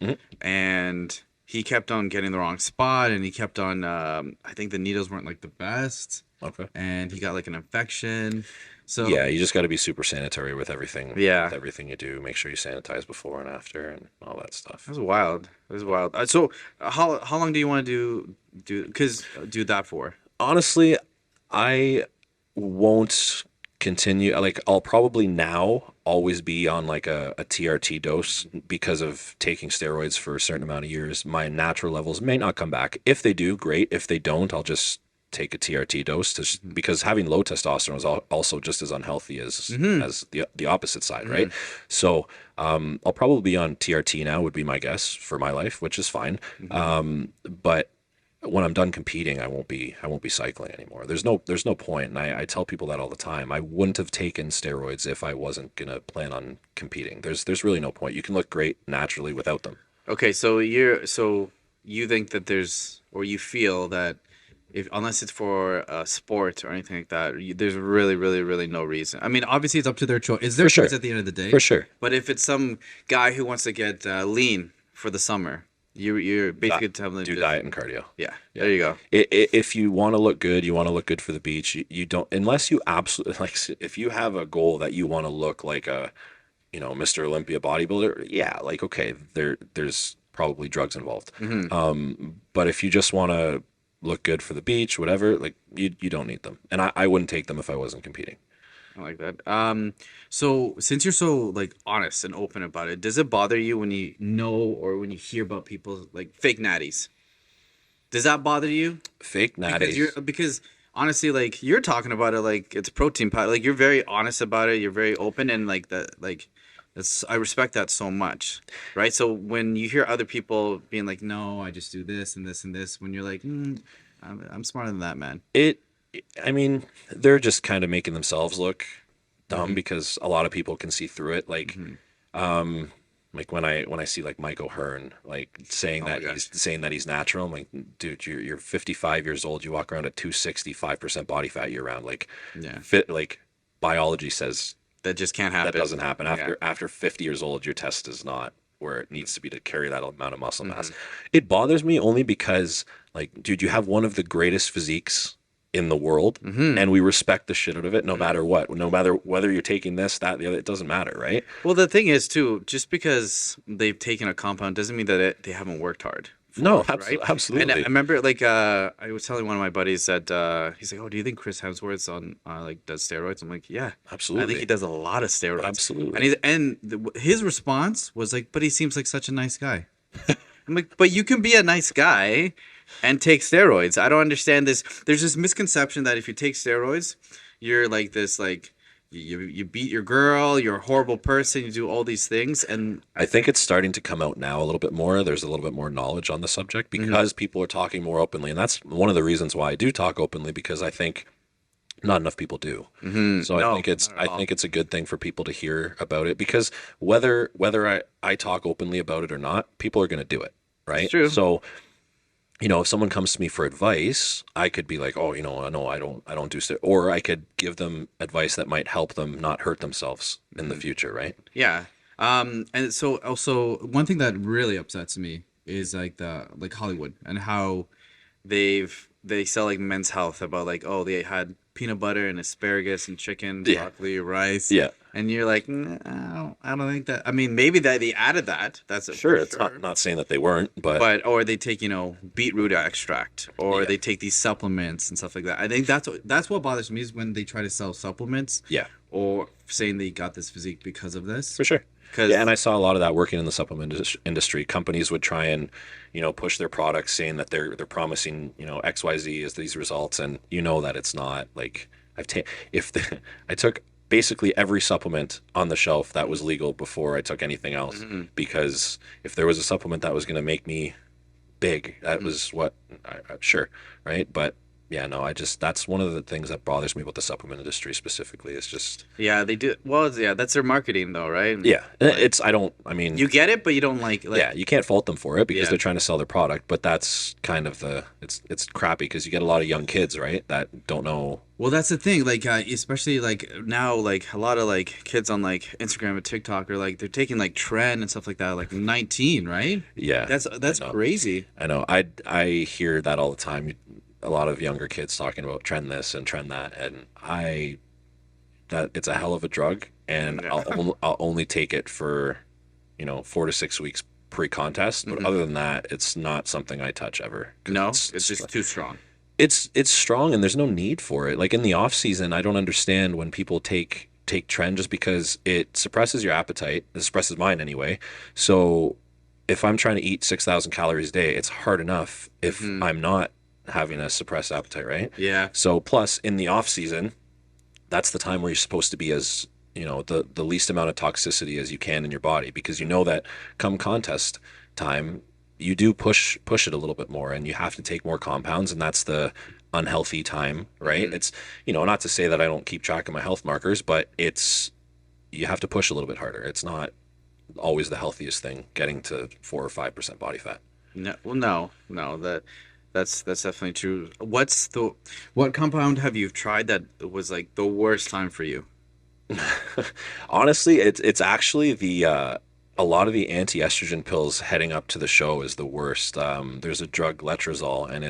and he kept on getting the wrong spot, and he kept on. I think the needles weren't like the best. Okay. and he got like an infection. So Yeah, you just got to be super sanitary with everything. Yeah. With everything you do, make sure you sanitize before and after and all that stuff. That was wild. It was wild. So how long do you want to do that for? Honestly, I won't continue. Like, I'll probably now always be on like a TRT dose because of taking steroids for a certain amount of years. My natural levels may not come back. If they do, great. If they don't, I'll just take a TRT dose because having low testosterone is also just as unhealthy as the opposite side, right? So I'll probably be on TRT now, would be my guess for my life, which is fine. But when I'm done competing, I won't be cycling anymore. There's no point, and I tell people that all the time. I wouldn't have taken steroids if I wasn't gonna plan on competing. There's really no point. You can look great naturally without them. Okay, so you think that you feel that unless it's for a sport or anything like that, there's really, really, really no reason. I mean, obviously it's up to their choice. It's their choice at the end of the day. For sure. But if it's some guy who wants to get lean for the summer, you're basically telling them do diet and cardio. Yeah, there you go. If you want to look good, you want to look good for the beach. You don't, unless you absolutely like. If you have a goal that you want to look like a, Mr. Olympia bodybuilder, yeah, like okay, there's probably drugs involved. But if you just want to look good for the beach, whatever, like you don't need them, and I wouldn't take them if I wasn't competing. I like that. So since you're so like honest and open about it, does it bother you when you know or when you hear about people like fake natties? Does that bother you? Fake natties? Because honestly, like you're talking about it like it's protein powder. Like you're very honest about it. You're very open and like that. Like I respect that so much, right? So when you hear other people being like, "No, I just do this and this and this," when you're like, I'm smarter than that, man. I mean, they're just kind of making themselves look dumb because a lot of people can see through it. Like, like when I see like Mike O'Hearn like saying that he's natural, I'm like, dude, you're 55 years old. You walk around at 265% body fat year round. Like, like biology says that just can't happen. That doesn't happen after 50 years old. Your test is not where it needs to be to carry that amount of muscle mass. It bothers me only because, like, dude, you have one of the greatest physiques in the world, and we respect the shit out of it no matter what. No matter whether you're taking this, that, the other, it doesn't matter, right? Well, the thing is, too, just because they've taken a compound doesn't mean that they haven't worked hard. No, right? Absolutely. And I remember, like, I was telling one of my buddies that he's like, "Oh, do you think Chris Hemsworth's on like does steroids?" I'm like, "Yeah, absolutely. I think he does a lot of steroids." Absolutely. And his response was like, "But he seems like such a nice guy." I'm like, "But you can be a nice guy and take steroids. I don't understand this. There's this misconception that if you take steroids, you're like this, like you beat your girl, you're a horrible person, you do all these things." And I think it's starting to come out now a little bit more. There's a little bit more knowledge on the subject because people are talking more openly, and that's one of the reasons why I do talk openly, because I think not enough people do. So I think it's a good thing for people to hear about it, because whether I talk openly about it or not, people are going to do it, right? It's true. So, if someone comes to me for advice, I could be like, "Oh, no, I don't do steroids," or I could give them advice that might help them not hurt themselves in the future, right? Yeah. And so also one thing that really upsets me is like Hollywood and how they sell like Men's Health about like, oh, they had peanut butter and asparagus and chicken, broccoli, rice. Yeah. And you're like, no, I don't think that. I mean, maybe that they added that. That's sure. It's not saying that they weren't, but or they take beetroot extract, or they take these supplements and stuff like that. I think that's what bothers me is when they try to sell supplements. Yeah. Or saying they got this physique because of this. For sure. And I saw a lot of that working in the supplement industry. Companies would try and, push their products saying that they're promising, XYZ is these results, and that it's not. Like I took basically every supplement on the shelf that was legal before I took anything else, because if there was a supplement that was going to make me big, that was what sure, right? But yeah, no, that's one of the things that bothers me about the supplement industry specifically. Is just they do well. Yeah, that's their marketing though, right? Yeah, you get it, but you don't like yeah, you can't fault them for it because they're trying to sell their product. But that's kind of it's crappy because you get a lot of young kids, right, that don't know. Well, that's the thing. Like, especially like now, like a lot of like kids on like Instagram and TikTok are like they're taking like trend and stuff like that, like 19, right? Yeah, that's crazy. I know. I hear that all the time. a lot of younger kids talking about trend this and trend that, and that it's a hell of a drug, and I'll only take it for 4 to 6 weeks pre-contest, but other than that, it's not something I touch ever. No, it's just too strong. It's strong, and there's no need for it. Like in the off season, I don't understand when people take trend just because it suppresses your appetite. It suppresses mine anyway. So if I'm trying to eat 6,000 calories a day, it's hard enough if I'm not having a suppressed appetite, right? Yeah. So plus in the off season, that's the time where you're supposed to be as the least amount of toxicity as you can in your body, because you know that come contest time you do push it a little bit more, and you have to take more compounds, and that's the unhealthy time, right? It's not to say that I don't keep track of my health markers, but you have to push a little bit harder. It's not always the healthiest thing getting to 4 or 5% body fat. No, well, no, that's definitely true. What compound have you tried that was like the worst time for you? Honestly, it's actually a lot of the anti-estrogen pills heading up to the show is the worst. There's a drug, Letrozole, and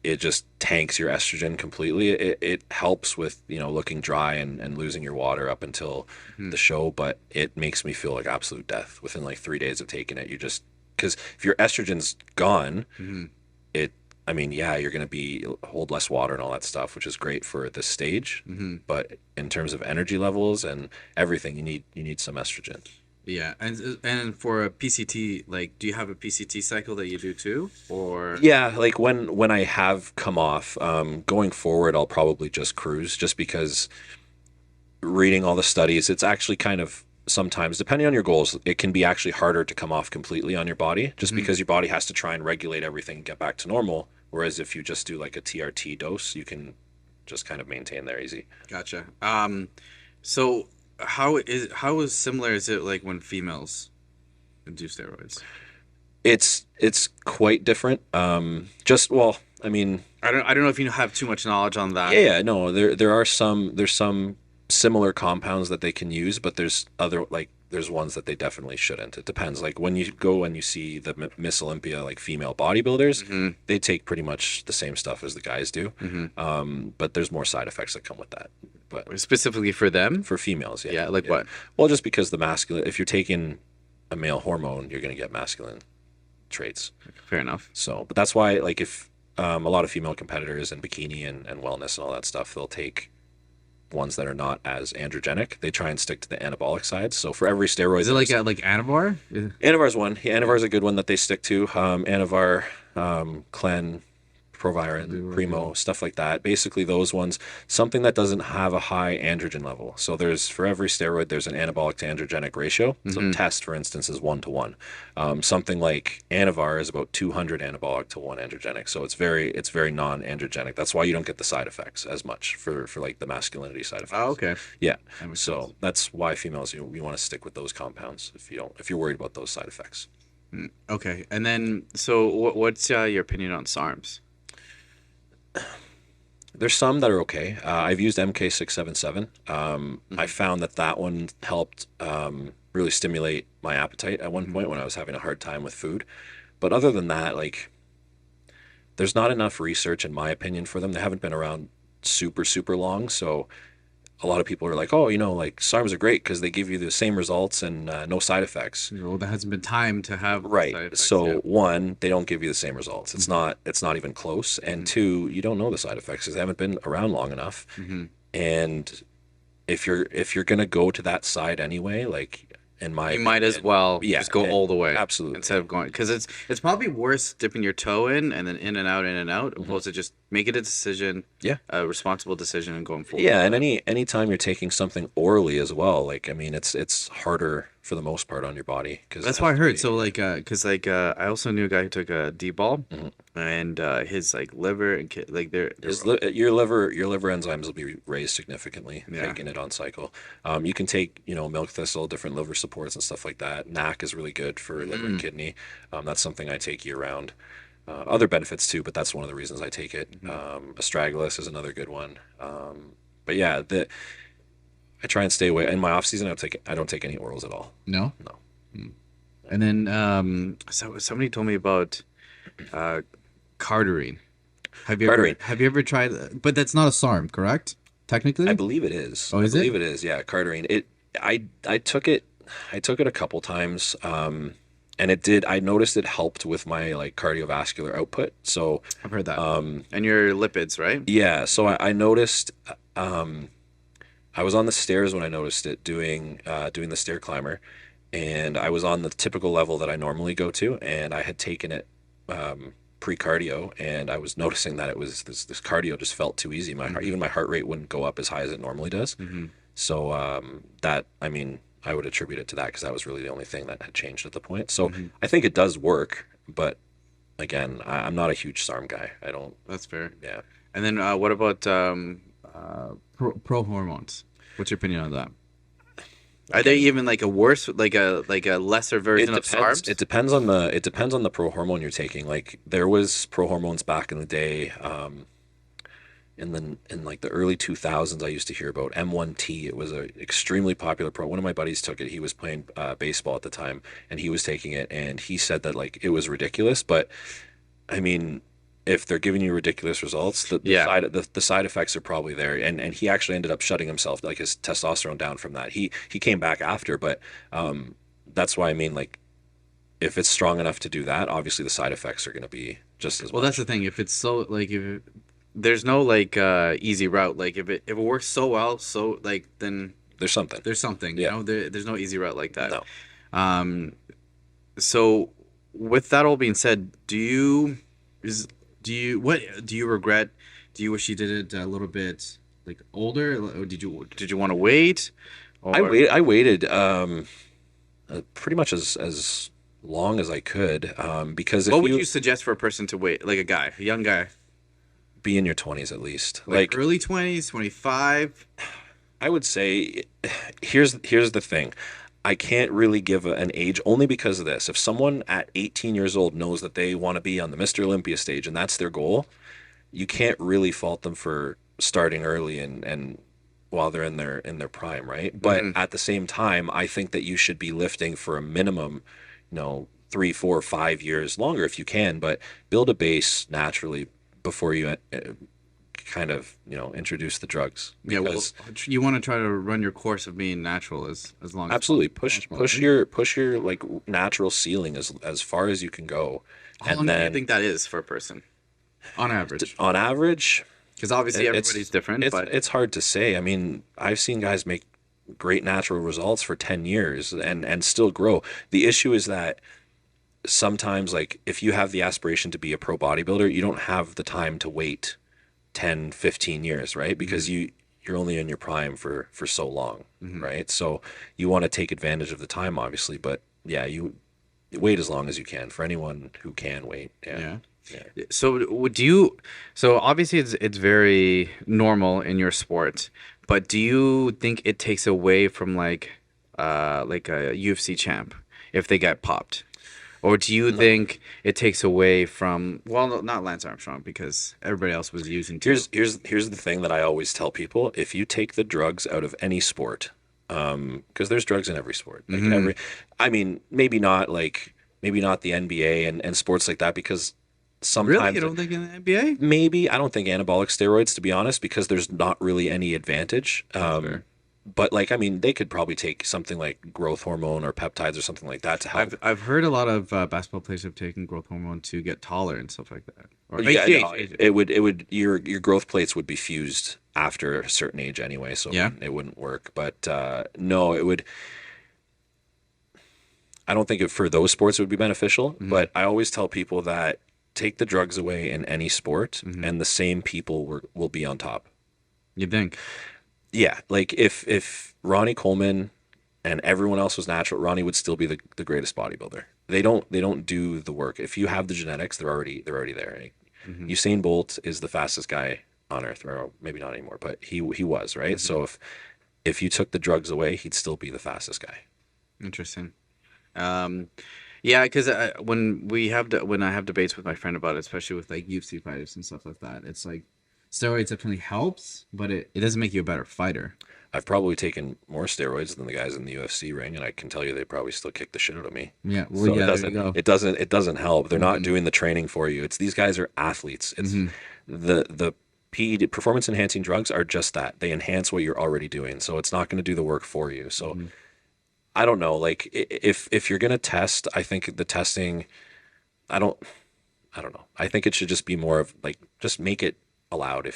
it just tanks your estrogen completely. It helps with looking dry and losing your water up until the show, but it makes me feel like absolute death within like 3 days of taking it. Because if your estrogen's gone, you're going to hold less water and all that stuff, which is great for this stage. But in terms of energy levels and everything, you need some estrogen. Yeah, and for a PCT, like, do you have a PCT cycle that you do too, or? Yeah, like when I have come off, going forward, I'll probably just cruise, just because reading all the studies, it's actually kind of sometimes, depending on your goals, it can be actually harder to come off completely on your body, just because your body has to try and regulate everything and get back to normal. Whereas if you just do like a TRT dose, you can just kind of maintain there easy. Gotcha. So how similar is it like when females do steroids? It's quite different. I mean, I don't know if you have too much knowledge on that. Yeah, no, there's some similar compounds that they can use, but there's ones that they definitely shouldn't. It depends. Like when you go and you see the Miss Olympia, like female bodybuilders, they take pretty much the same stuff as the guys do. But there's more side effects that come with that. But specifically for them? For females, yeah. Yeah, like what? Well, just because if you're taking a male hormone, you're going to get masculine traits. Fair enough. So, but that's why, like, if a lot of female competitors in bikini and wellness and all that stuff, they'll take ones that are not as androgenic. They try and stick to the anabolic side. So for every steroid, is it like Anavar? Anavar's one. Yeah, Anavar's a good one that they stick to. Anavar, Clen, Proviron, Primo, stuff like that. Basically those ones, something that doesn't have a high androgen level. So for every steroid, there's an anabolic to androgenic ratio. So test, for instance, is 1-to-1. Something like Anavar is about 200 anabolic to 1 androgenic. So it's very non-androgenic. That's why you don't get the side effects as much for like the masculinity side effects. Oh, okay. Yeah. So that's why females, you want to stick with those compounds if you're worried about those side effects. Okay. And then, so what's your opinion on Sarms? There's some that are okay. I've used MK677. I found that one helped really stimulate my appetite at one point when I was having a hard time with food. But other than that, like, there's not enough research, in my opinion, for them. They haven't been around super, super long. So a lot of people are like, oh, like Sarms are great because they give you the same results and no side effects. Well, there hasn't been time to have right. Side effects, so yeah. One, they don't give you the same results. It's not even close. And two, you don't know the side effects because they haven't been around long enough. And if you're gonna go to that side anyway, like, in my you might as well just go all the way. Absolutely. Instead of going, because it's probably worse dipping your toe in and then in and out, opposed to just make it a decision, a responsible decision, and going forward. Yeah, and any time you're taking something orally as well, like, I mean, it's harder for the most part on your body. Cause that's what I heard. So like, I also knew a guy who took a D-ball, and his like liver and like your liver enzymes will be raised significantly taking it on cycle. You can take milk thistle, different liver supports and stuff like that. NAC is really good for liver and kidney. That's something I take year round. Other benefits too, but that's one of the reasons I take it. Astragalus is another good one. But yeah, I try and stay away. In my off season, I don't take any orals at all. No. And then so somebody told me about cardarine. Have you Carteret. have you ever tried? But that's not a SARM, correct? Technically, I believe it is. Oh, is I it? believe it is. Yeah, Carteret. I took it. I took it a couple times, and it did. I noticed it helped with my like cardiovascular output. So I've heard that. And your lipids, right? yeah, so I noticed. I was on the stairs when I noticed it doing the stair climber, and I was on the typical level that I normally go to, and I had taken it pre-cardio, and I was noticing that it was this cardio just felt too easy. Even my heart rate wouldn't go up as high as it normally does. So that, I mean, I would attribute it to that because that was really the only thing that had changed at the point. So I think it does work, but again, I'm not a huge SARM guy. I don't. That's fair. Yeah. And then what about pro hormones. What's your opinion on that? are they even like a worse, like a lesser version of Sarms? It depends on the pro hormone you're taking. Like there was pro hormones back in the day, in like the early 2000s. I used to hear about M1T. It was a extremely popular pro. One of my buddies took it. He was playing baseball at the time, and he was taking it, and he said that like it was ridiculous. But I mean, if they're giving you ridiculous results, the side effects are probably there. And he actually ended up shutting himself, like his testosterone down from that. He came back after, but that's why I mean, like, if it's strong enough to do that, obviously the side effects are going to be just as Well, much. that's the thing. If it's so like there's no like easy route. Like if it works so well, so like then There's something. there's something. Yeah. You know, there's no easy route like that. No. So with that all being said, do you regret? Do you wish you did it a little bit like older? Or did you want to wait? Or... I waited pretty much as long as I could because if what would you suggest for a person to wait? Like a young guy, be in your 20s at least. like early 20s, 25. I would say here's the thing. I can't really give an age only because of this. If someone at 18 years old knows that they want to be on the Mr. Olympia stage and that's their goal, you can't really fault them for starting early and while they're in their prime, right? But at the same time, I think that you should be lifting for a minimum, 3, 4, 5 years longer if you can, but build a base naturally before you kind of introduce the drugs. Yeah, well, you want to try to run your course of being natural as long as absolutely possible. push your like natural ceiling as far as you can go. How long do you think that is for a person on average? On average, because obviously everybody's different, but it's hard to say. I mean, I've seen guys make great natural results for 10 years and still grow. The issue is that sometimes, like, if you have the aspiration to be a pro bodybuilder, you don't have the time to wait 10, 15 years, right? Because you're only in your prime for so long, right? So you want to take advantage of the time, obviously, but yeah, you wait as long as you can for anyone who can wait. Yeah. So so obviously it's very normal in your sport, but do you think it takes away from like a UFC champ if they get popped? Or do you think it takes away from, well, not Lance Armstrong because everybody else was using too. Here's the thing that I always tell people: if you take the drugs out of any sport, because there's drugs in every sport, like I mean, maybe not the NBA and sports like that, because sometimes Really? You don't think in the NBA? maybe I don't think anabolic steroids, to be honest, because there's not really any advantage. But like, I mean, they could probably take something like growth hormone or peptides or something like that to help. I've heard a lot of basketball players have taken growth hormone to get taller and stuff like that. Or Yeah, no, it would your growth plates would be fused after a certain age anyway, so it wouldn't work. But no, it would. I don't think for those sports it would be beneficial. But I always tell people that take the drugs away in any sport, and the same people will be on top. You think? Yeah, like if Ronnie Coleman and everyone else was natural, Ronnie would still be the greatest bodybuilder. They don't do the work. If you have the genetics, they're already there. Right? Usain Bolt is the fastest guy on earth, or maybe not anymore, but he was, right. So if you took the drugs away, he'd still be the fastest guy. Interesting. Yeah, because when I have debates with my friend about it, especially with like UFC fighters and stuff like that, it's like steroids definitely helps, but it doesn't make you a better fighter. I've probably taken more steroids than the guys in the UFC ring, and I can tell you they probably still kick the shit out of me. Yeah, well, So yeah, it there you go. it doesn't help. They're not doing the training for you. It's these guys are athletes. It's the PED, performance enhancing drugs are just that. They enhance what you're already doing. So it's not going to do the work for you. So I don't know. Like if you're going to test, I think the testing, I don't know. I think it should just be more of like, just make it allowed.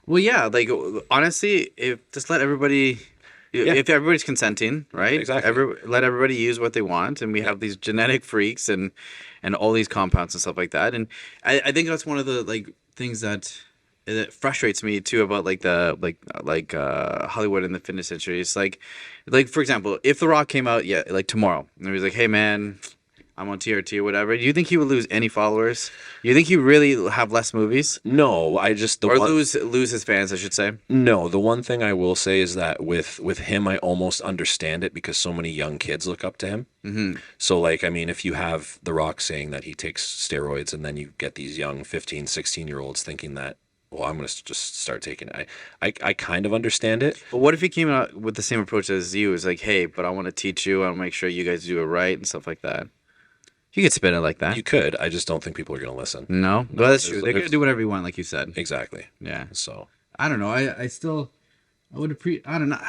Well, yeah, like honestly, if just let everybody, if everybody's consenting, right? Exactly. Let everybody use what they want, and we have these genetic freaks and all these compounds and stuff like that. And I think that's one of the like things that frustrates me too about like the Hollywood and the fitness industry. It's like for example, if The Rock came out like tomorrow and he was like, "Hey man, I'm on TRT or whatever," do you think he would lose any followers? You think he really have less movies? No, I just lose his fans, I should say. No, the one thing I will say is that with him, I almost understand it because so many young kids look up to him. Mm-hmm. So, like, I mean, if you have The Rock saying that he takes steroids and then you get these young 15, 16-year-olds thinking that, well, I'm going to just start taking it. I kind of understand it. But what if he came out with the same approach as you? It's like, hey, but I want to teach you. I want to make sure you guys do it right and stuff like that. You could spin it like that. You could. I just don't think people are going to listen. No? Well, that's true. They're going to do whatever you want, like you said. Exactly. Yeah. So I don't know. I would I don't know.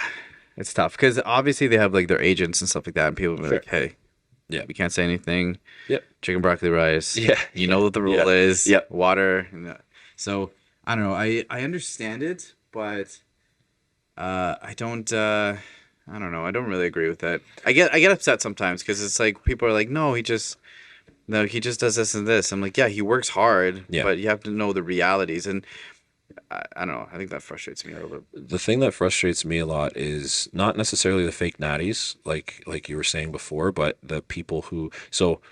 It's tough because obviously they have like their agents and stuff like that, and people are like, hey, yeah, we can't say anything. Yep. Chicken, broccoli, rice. Yeah. You know what the rule is. Yep. Water. So I don't know. I understand it, but I don't. I don't know. I don't really agree with that. I get upset sometimes because it's like people are like, no, he just does this and this. I'm like, yeah, he works hard, but you have to know the realities. And I don't know. I think that frustrates me a little bit. The thing that frustrates me a lot is not necessarily the fake natties, like you were saying before, but the people who. So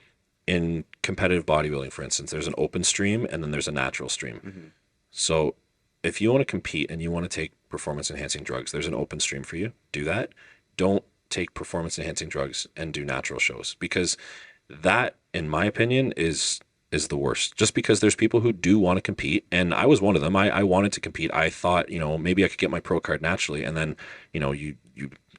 in competitive bodybuilding, for instance, there's an open stream and then there's a natural stream. Mm-hmm. So if you want to compete and you want to take performance enhancing drugs, there's an open stream for you. Do that. Don't take performance enhancing drugs and do natural shows, because that, in my opinion, is the worst. Just because there's people who do want to compete, and I was one of them. I wanted to compete. I thought, maybe I could get my pro card naturally, and then, you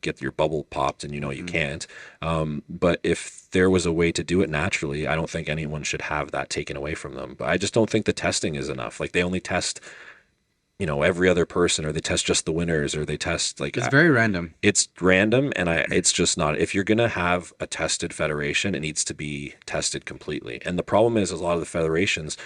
get your bubble popped and you can't. But if there was a way to do it naturally, I don't think anyone should have that taken away from them. But I just don't think the testing is enough. Like they only test every other person, or they test just the winners, or they test like it's very random. It's random, and it's just not. If you're gonna have a tested federation, it needs to be tested completely. And the problem is a lot of the federations,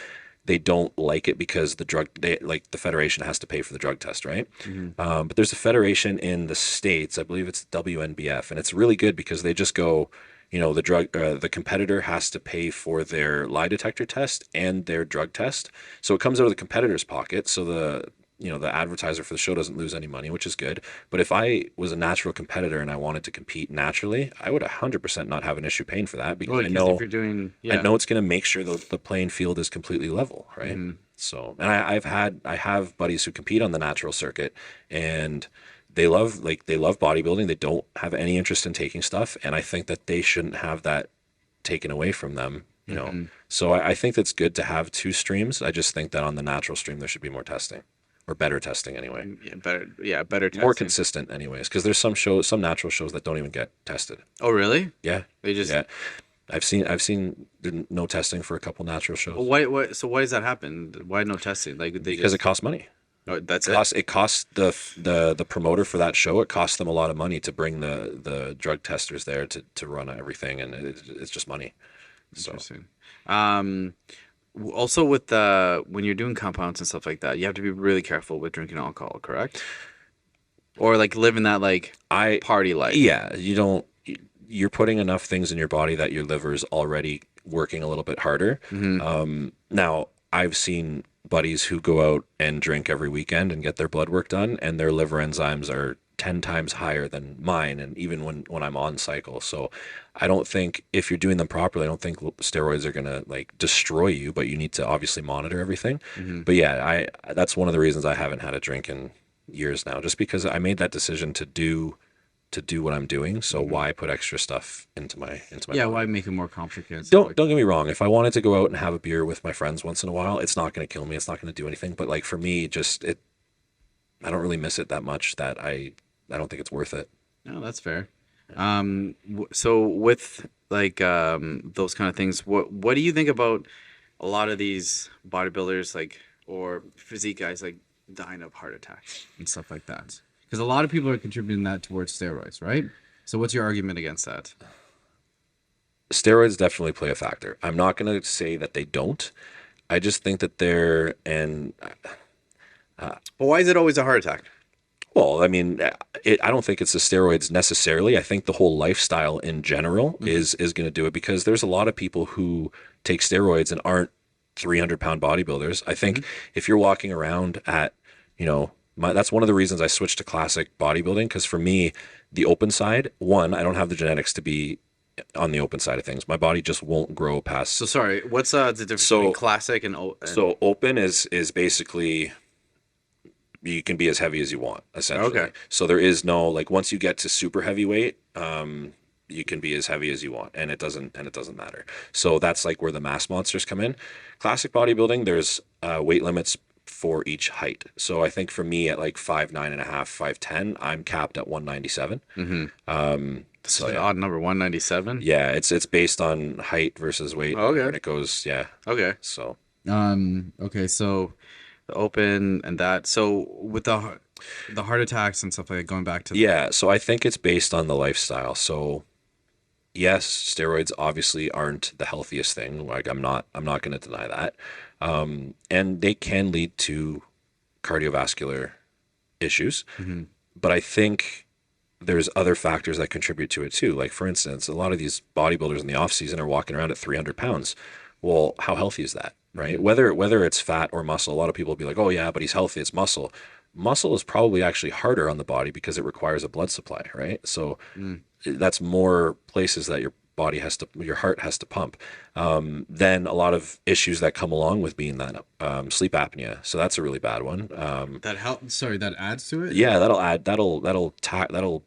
they don't like it because the federation has to pay for the drug test, right? Mm-hmm. But there's a federation in the States, I believe it's WNBF, and it's really good because they just go, the competitor has to pay for their lie detector test and their drug test. So it comes out of the competitor's pocket. So the advertiser for the show doesn't lose any money, which is good. But if I was a natural competitor and I wanted to compete naturally, I would 100% not have an issue paying for that, because I know if you're doing, I know it's going to make sure the playing field is completely level, right? Mm-hmm. So, and I have buddies who compete on the natural circuit, and they love bodybuilding. They don't have any interest in taking stuff, and I think that they shouldn't have that taken away from them. Mm-hmm. So I think that's good to have two streams. I just think that on the natural stream there should be more testing. Or better testing anyway. Better testing. More consistent anyways, because there's some natural shows that don't even get tested. Oh, really? Yeah. They just... Yeah. I've seen no testing for a couple natural shows. Well, so why does that happen? Why no testing? Because it costs money. Oh, that's it costs the promoter for that show. It costs them a lot of money to bring the drug testers there to run everything, and it's just money. Interesting. Also, with when you're doing compounds and stuff like that, you have to be really careful with drinking alcohol, correct? Or like living that party life. Yeah, you're putting enough things in your body that your liver is already working a little bit harder. Mm-hmm. Now, I've seen buddies who go out and drink every weekend and get their blood work done, and their liver enzymes are 10 times higher than mine, and even when I'm on cycle. So I don't think, if you're doing them properly, I don't think steroids are gonna destroy you, but you need to obviously monitor everything. Mm-hmm. But yeah, that's one of the reasons I haven't had a drink in years now, just because I made that decision to do to do what I'm doing. So why put extra stuff into my Yeah, body? why make it more complicated? Don't get me wrong. If I wanted to go out and have a beer with my friends once in a while, it's not going to kill me. It's not going to do anything. But like for me, I don't really miss it that much that I don't think it's worth it. No, that's fair. So with like those kind of things, what do you think about a lot of these bodybuilders like or physique guys like dying of heart attacks? And stuff like that. Because a lot of people are contributing that towards steroids, right? So what's your argument against that? Steroids definitely play a factor. I'm not going to say that they don't. I just think that they're But why is it always a heart attack? well, I mean, I don't think it's the steroids necessarily. I think the whole lifestyle in general is going to do it because there's a lot of people who take steroids and aren't 300-pound bodybuilders. I think if you're walking around at, that's one of the reasons I switched to classic bodybuilding because for me, the open side, one, I don't have the genetics to be on the open side of things. My body just won't grow past. So sorry, what's the difference between classic and So open is basically you can be as heavy as you want, essentially. Okay. So there is no like once you get to super heavyweight, you can be as heavy as you want, and it doesn't matter. So that's like where the mass monsters come in. Classic bodybuilding, there's weight limits for each height. So I think for me at like 5'9.5", 5'10", I'm capped at 197. so an odd number, 197? Yeah, it's based on height versus weight. Okay. And it goes, yeah. Okay. So Okay, so The open and that. So with the heart attacks and stuff like that, going back to yeah, so I think it's based on the lifestyle. So yes, steroids obviously aren't the healthiest thing. Like I'm not going to deny that. And they can lead to cardiovascular issues. But I think there's other factors that contribute to it too. Like for instance, a lot of these bodybuilders in the off season are walking around at 300 pounds. Well, how healthy is that? Right? Whether it's fat or muscle, a lot of people will be like, oh yeah, but he's healthy. It's muscle. Muscle is probably actually harder on the body because it requires a blood supply, right? So that's more places that your heart has to pump. Then a lot of issues that come along with being that sleep apnea. So that's a really bad one. that adds to it? Yeah, that'll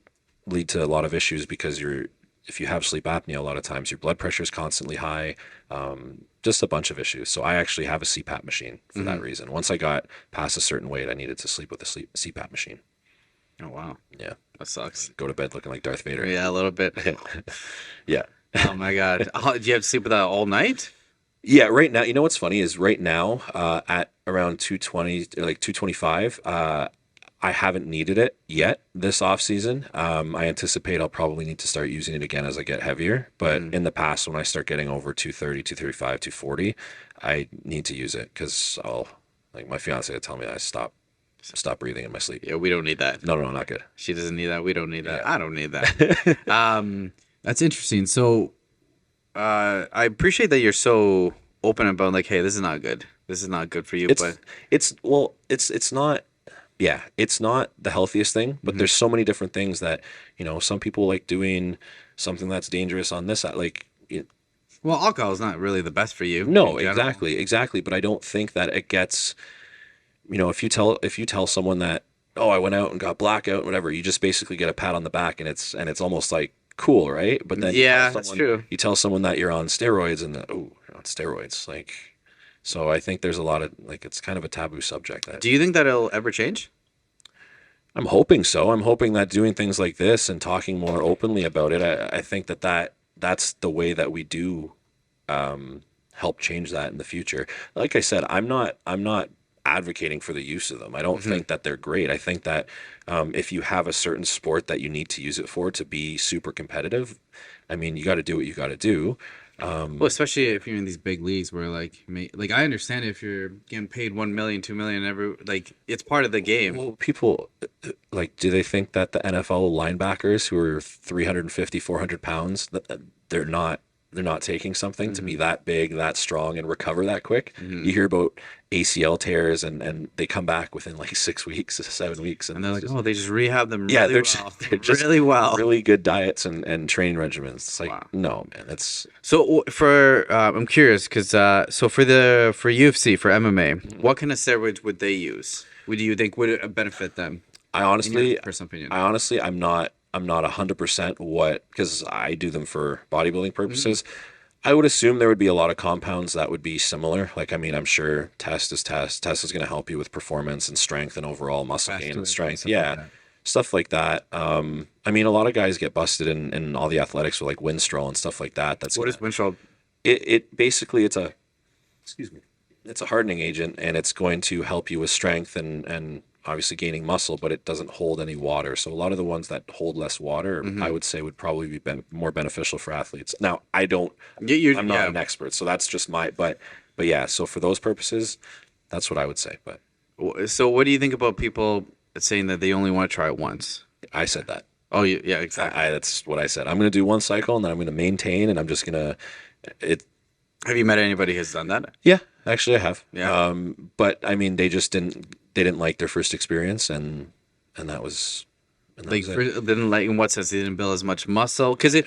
lead to a lot of issues because if you have sleep apnea, a lot of times your blood pressure is constantly high. Just a bunch of issues. So I actually have a CPAP machine for that reason. Once I got past a certain weight, I needed to sleep with a CPAP machine. Oh wow. Yeah. That sucks. Go to bed looking like Darth Vader. Yeah, a little bit. Yeah. Oh my god. Do you have to sleep with that all night? Yeah, right now, you know what's funny is right now at around 220, like 225, I haven't needed it yet this off season. I anticipate I'll probably need to start using it again as I get heavier. But in the past, when I start getting over 230, 235, 240, I need to use it because my fiance will tell me I stop breathing in my sleep. Yeah, we don't need that. No, not good. She doesn't need that. We don't need that. Yeah. I don't need that. That's interesting. So I appreciate that you're so open about like, hey, this is not good. This is not good for you. But It's not. Yeah, it's not the healthiest thing, but there's so many different things that, some people like doing something that's dangerous on this side. well, alcohol is not really the best for you. No, in general. exactly. But I don't think that it gets, if you tell someone that, oh, I went out and got blackout, whatever, you just basically get a pat on the back and it's almost like cool, right? But then that's true. You tell someone that you're on steroids and you're on steroids, so I think there's a lot of it's kind of a taboo subject. Do you think that it'll ever change? I'm hoping so. I'm hoping that doing things like this and talking more openly about it, I think that's the way that we do help change that in the future. Like I said, I'm not advocating for the use of them. I don't think that they're great. I think that if you have a certain sport that you need to use it for to be super competitive, I mean, you got to do what you got to do. Well, especially if you're in these big leagues where I understand if you're getting paid 1 million, 2 million it's part of the game. Well, people do they think that the NFL linebackers who are 350, 400 pounds, they're not taking something to be that big, that strong, and recover that quick? You hear about ACL tears and they come back within 6 weeks, 7 weeks, And they're like, they just rehab them yeah, really they're just really well. really good diets and training regimens. It's no, man, that's So for I'm curious because so for UFC, for MMA, what kind of steroids would they use? Do you think would it benefit them? I honestly, personal opinion. I'm not I'm not 100% what, because I do them for bodybuilding purposes. I would assume there would be a lot of compounds that would be similar. Like, I mean, I'm sure test is test. Test is going to help you with performance and strength and overall muscle gain and strength. Yeah, stuff like that. I mean, a lot of guys get busted in all the athletics with like Winstrol and stuff like that. That's What is Winstrol? It basically it's a hardening agent, and it's going to help you with strength and obviously gaining muscle, but it doesn't hold any water. So a lot of the ones that hold less water, I would say, would probably be more beneficial for athletes. Now, I'm not an expert, so that's just but yeah. So for those purposes, that's what I would say. But So what do you think about people saying that they only want to try it once? I said that. Oh, yeah, exactly. That's what I said. I'm going to do one cycle, and then I'm going to maintain, and I'm just going to. Have you met anybody who's done that? Yeah, actually, I have. Yeah. But I mean, they just didn't. They didn't like their first experience, and that was. And that Like, was it. didn't like in what sense? They didn't build as much muscle because it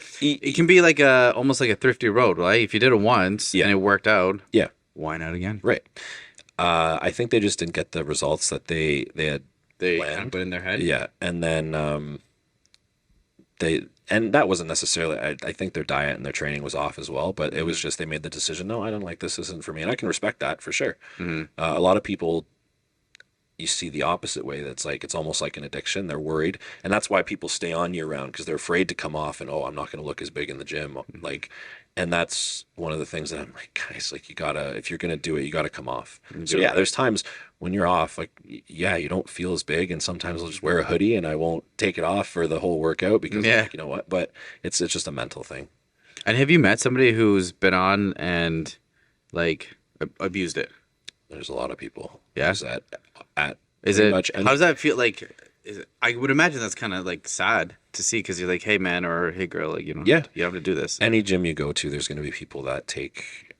can be like almost like a thrifty road, right? If you did it once and it worked out, Yeah. why not again? Right. I think they just didn't get the results that they had. They planned. kind of put in their head. Yeah, and then and that wasn't necessarily. I think their diet and their training was off as well, but it was just they made the decision. No, I don't like this. This isn't for me, and I can respect that for sure. A lot of people. You see the opposite way. That's like it's almost like an addiction. They're worried, and that's why people stay on year round because they're afraid to come off and I'm not going to look as big in the gym. Like, and that's one of the things that I'm like, guys, like you gotta if you're going to do it, you got to come off. So yeah, there's times when you're off, like yeah, you don't feel as big, and sometimes I'll just wear a hoodie and I won't take it off for the whole workout because like, you know what? But it's just a mental thing. And have you met somebody who's been on and like abused it? There's a lot of people. Yeah. Is it much? How does that feel like? I would imagine that's kind of like sad to see because you're like, hey man, or hey girl, like you have to do this. Any gym you go to, there's going to be people that take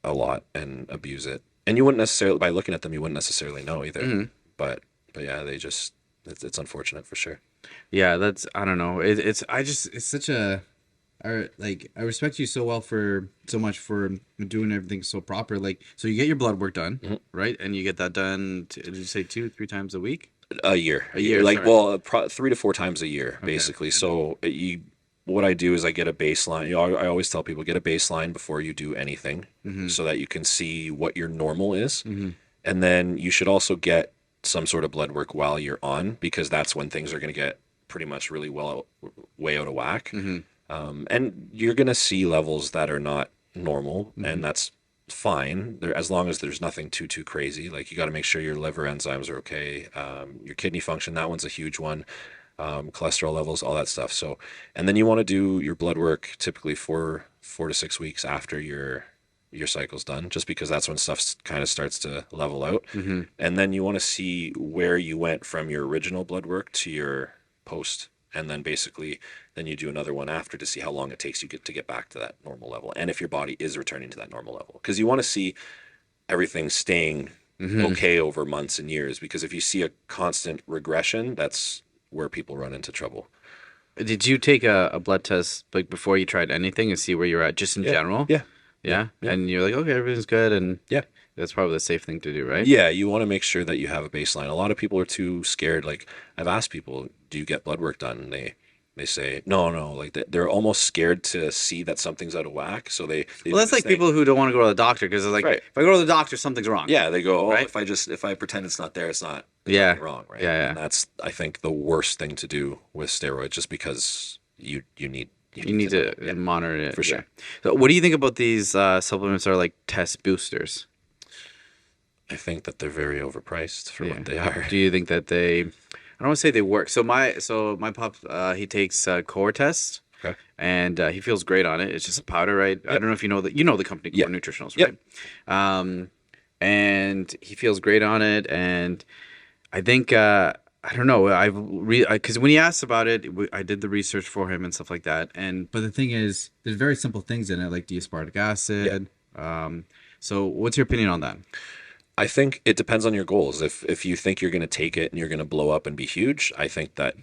a lot and abuse it, and you wouldn't necessarily by looking at them, you wouldn't necessarily know either. But yeah, it's unfortunate for sure. Yeah, that's I don't know. It's such a. I respect you so much for doing everything so proper. Like, so you get your blood work done, right? And you get that done. Did you say 2-3 times a week? A year. Like, sorry. Well, 3 to 4 times a year, basically. So what I do is I get a baseline. I always tell people get a baseline before you do anything, so that you can see what your normal is, and then you should also get some sort of blood work while you're on because that's when things are going to get pretty much really way out of whack. And you're going to see levels that are not normal, and that's fine as long as there's nothing too crazy. Like you got to make sure your liver enzymes are okay, your kidney function, that one's a huge one, cholesterol levels, all that stuff. So, and then you want to do your blood work typically 4 to 6 weeks after your cycle's done, just because that's when stuff kind of starts to level out. And then you want to see where you went from your original blood work to your post. And then basically, then you do another one after to see how long it takes you to get back to that normal level. And if your body is returning to that normal level. Because you want to see everything staying okay over months and years. Because if you see a constant regression, that's where people run into trouble. Did you take a blood test like before you tried anything and see where you're at just in general? Yeah. And you're like, okay, everything's good. And that's probably the safe thing to do, right? Yeah, you want to make sure that you have a baseline. A lot of people are too scared. Like I've asked people, do you get blood work done? And they say, no. Like they're almost scared to see that something's out of whack. So well, that's like people who don't want to go to the doctor because it's like, if I go to the doctor, something's wrong. Yeah, they go, right? if I pretend it's not there, it's not wrong, right? Yeah. And that's, I think, the worst thing to do with steroids, just because you need to monitor it for sure. So what do you think about these supplements that are like test boosters? I think that they're very overpriced for what they are. Do you think that I don't want to say they work. So my pop, he takes Core Test, and he feels great on it. It's just a powder, right? Yep. I don't know if you know the company Core Nutritionals, right? And he feels great on it, and I think I don't know. Because when he asked about it, I did the research for him and stuff like that. But the thing is, there's very simple things in it, like D-aspartic acid. So what's your opinion on that? I think it depends on your goals. If you think you're going to take it and you're going to blow up and be huge, I think that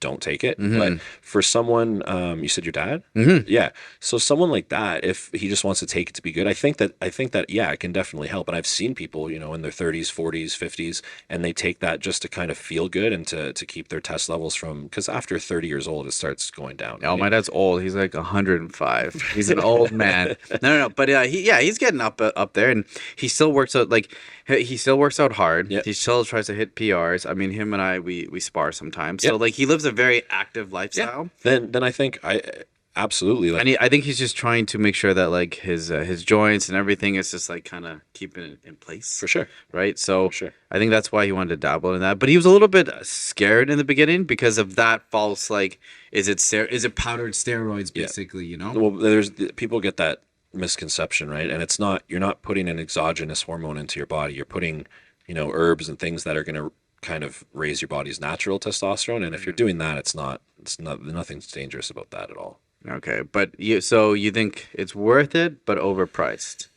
don't take it. But for someone, you said your dad, yeah. So someone like that, if he just wants to take it to be good, I think that yeah, it can definitely help. And I've seen people, you know, in their 30s, 40s, 50s, and they take that just to kind of feel good and to keep their test levels from, because after 30 years old, it starts going down. Oh, my dad's old. He's like 105. He's an old man. No. But he's getting up there, and he still works out. Like, he still works out hard. Yep. He still tries to hit PRs. I mean, him and I, we spar sometimes. So like, he lives a very active lifestyle. Then I think absolutely, like, And I think he's just trying to make sure that like his joints and everything is just like kind of keeping it in place. for sure. Right. So Sure. I think that's why he wanted to dabble in that. But he was a little bit scared in the beginning because of that false, like, is it powdered steroids, basically, you know? Well, people get that misconception, right? And it's not, you're not putting an exogenous hormone into your body. You're putting, you know, herbs and things that are going to kind of raise your body's natural testosterone. And if you're doing that, it's nothing's dangerous about that at all. Okay. But you think it's worth it, but overpriced?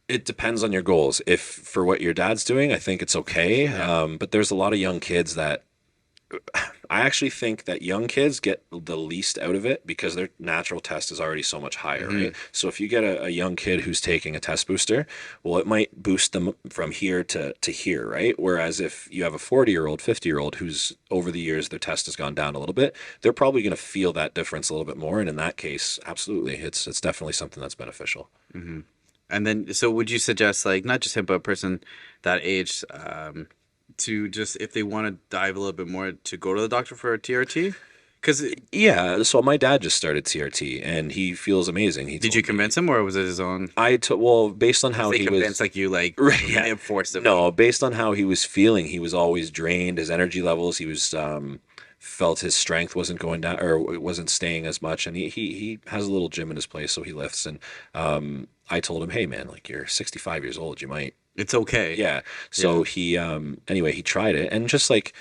It depends on your goals. If for what your dad's doing, I think it's okay. But there's a lot of young kids that, I actually think that young kids get the least out of it because their natural test is already so much higher, right? So if you get a young kid who's taking a test booster, well, it might boost them from here to here, right? Whereas if you have a 40-year-old, 50-year-old who's over the years, their test has gone down a little bit, they're probably going to feel that difference a little bit more. And in that case, absolutely, it's definitely something that's beneficial. And then, so would you suggest, like, not just him, but a person that age, to just, if they want to dive a little bit more, to go to the doctor for a TRT? Because Yeah, so my dad just started TRT and he feels amazing. did you convince him, or was it his own? Well, based on how They he convinced, was, like, you, like, Right, yeah. forced him. no, based on how he was feeling, he was always drained. His energy levels, he was felt his strength wasn't going down, or it wasn't staying as much. And he has a little gym in his place, so he lifts. And I told him, hey man, like, you're 65 years old, you might. It's okay. Yeah. So he anyway, he tried it, and just like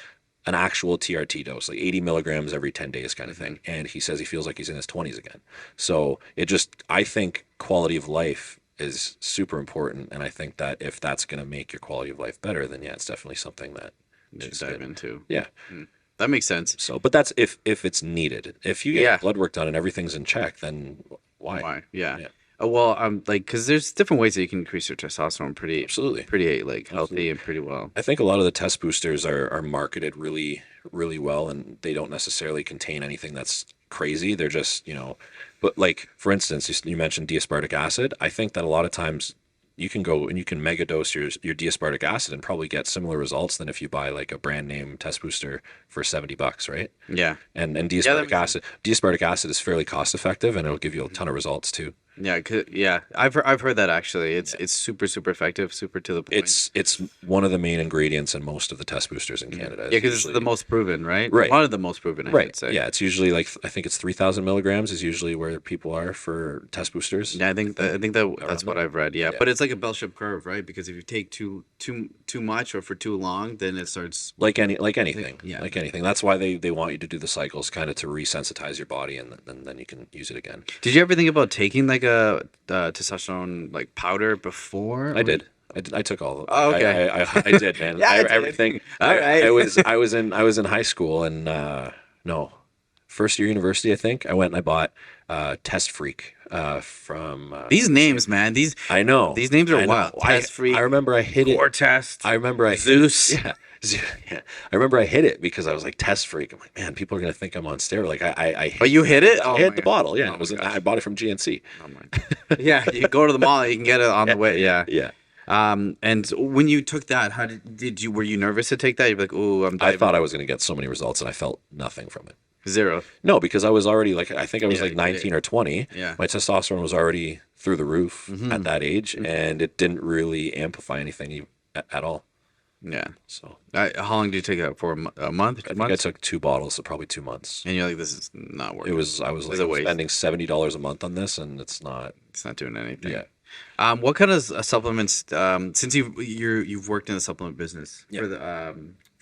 an actual TRT dose, like 80 milligrams every 10 days kind of thing. And he says he feels like he's in his 20s again. So I think quality of life is super important. And I think that if that's going to make your quality of life better, then yeah, it's definitely something that To dive into. yeah. That makes sense. So, but that's if it's needed. If you get Yeah. blood work done and everything's in check, then why? Why? Yeah. Yeah. Well, like, because there's different ways that you can increase your testosterone Absolutely. pretty like healthy and pretty well. I think a lot of the test boosters are marketed really, really well, and they don't necessarily contain anything that's crazy. They're just, you know, but like, for instance, you mentioned D-aspartic acid. I think that a lot of times you can go and you can mega dose your D-aspartic acid and probably get similar results than if you buy like a brand name test booster for $70, right? Yeah. And that D-aspartic acid is fairly cost effective, and it'll give you a ton of results too. Yeah, I've heard that actually. It's super effective, super to the point. It's one of the main ingredients in most of the test boosters in Canada. Yeah, because it's the most proven, right? Right. One of the most proven, I should say. Yeah, it's usually like, I think it's 3,000 milligrams is usually where people are for test boosters. Yeah, I think that's what I've read. Yeah, Yeah. but it's like a bell-shaped curve, right? Because if you take too much or for too long, then it starts. Like anything. Yeah. Like anything. That's why they want you to do the cycles, kind of to resensitize your body, and then you can use it again. Did you ever think about taking like a testosterone like powder before? I did. I took all of it. Oh, okay. I did, man. Yeah, I did. Everything. All right. I was in high school, and first year university, I think. I went and I bought Test Freak from These names, man. I know. These names are I know. wild. Test Freak. I remember I hit it. Core Test. I remember I Zeus. Yeah. Yeah. I remember I hit it because I was like, Test Freak. I'm like, man, people are gonna think I'm on steroids. Like I But you hit it? I Oh hit my the God. bottle. Yeah, Oh it was. my gosh. I bought it from GNC. Oh my God. Yeah, you go to the mall, you can get it on the way. Yeah. Yeah. And when you took that, how did you? Were you nervous to take that? You're like, oh, I'm I diving. thought I was gonna get so many results, and I felt nothing from it. Zero. No, because I was already like, I think I was Yeah, like 19 or 20. Yeah. My testosterone was already through the roof at that age, and it didn't really amplify anything at all. Yeah. So How long did you take that for? A month? I think I took 2 bottles, so probably 2 months. And you're like, this is not working. I was like, It's a waste. spending $70 a month on this, and it's not. It's not doing anything. Yeah. What kind of supplements? Since you've worked in the supplement business Yeah. for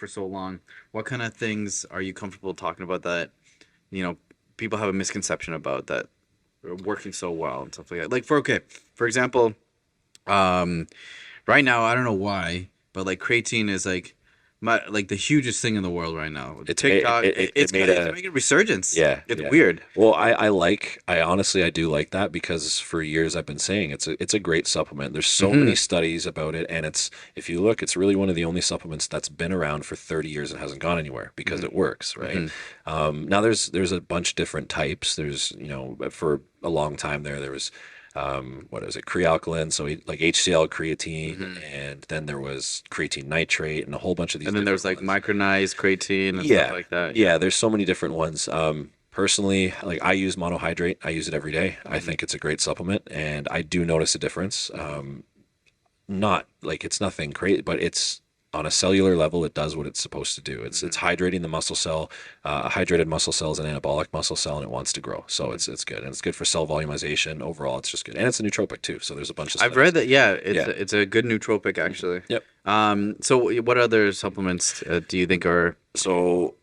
for so long, what kind of things are you comfortable talking about that? You know, people have a misconception about that are working so well and stuff like that. Like for example, right now I don't know why, but like creatine is like like the hugest thing in the world right now. It's TikTok. it made it's making a resurgence. Yeah, it's yeah. weird. Well, I honestly I do like that because for years I've been saying it's a great supplement. There's so many studies about it, and if you look, it's really one of the only supplements that's been around for 30 years and hasn't gone anywhere because it works, right? Now there's a bunch of different types. There's for a long time there was what is it, crealkaline, so like HCl creatine, and then there was creatine nitrate and a whole bunch of these, and then there's like ones. micronized creatine and stuff like that. Yeah, there's so many different ones. Personally, like I use monohydrate. I use it every day. I think it's a great supplement, and I do notice a difference. Not like it's nothing crazy, but it's on a cellular level, it does what it's supposed to do. It's hydrating the muscle cell. A hydrated muscle cell is an anabolic muscle cell, and it wants to grow. So it's good, and it's good for cell volumization. Overall, it's just good, and it's a nootropic too. So there's a bunch of. I've read that. Yeah, it's a good nootropic actually. Yep. So what other supplements do you think are? So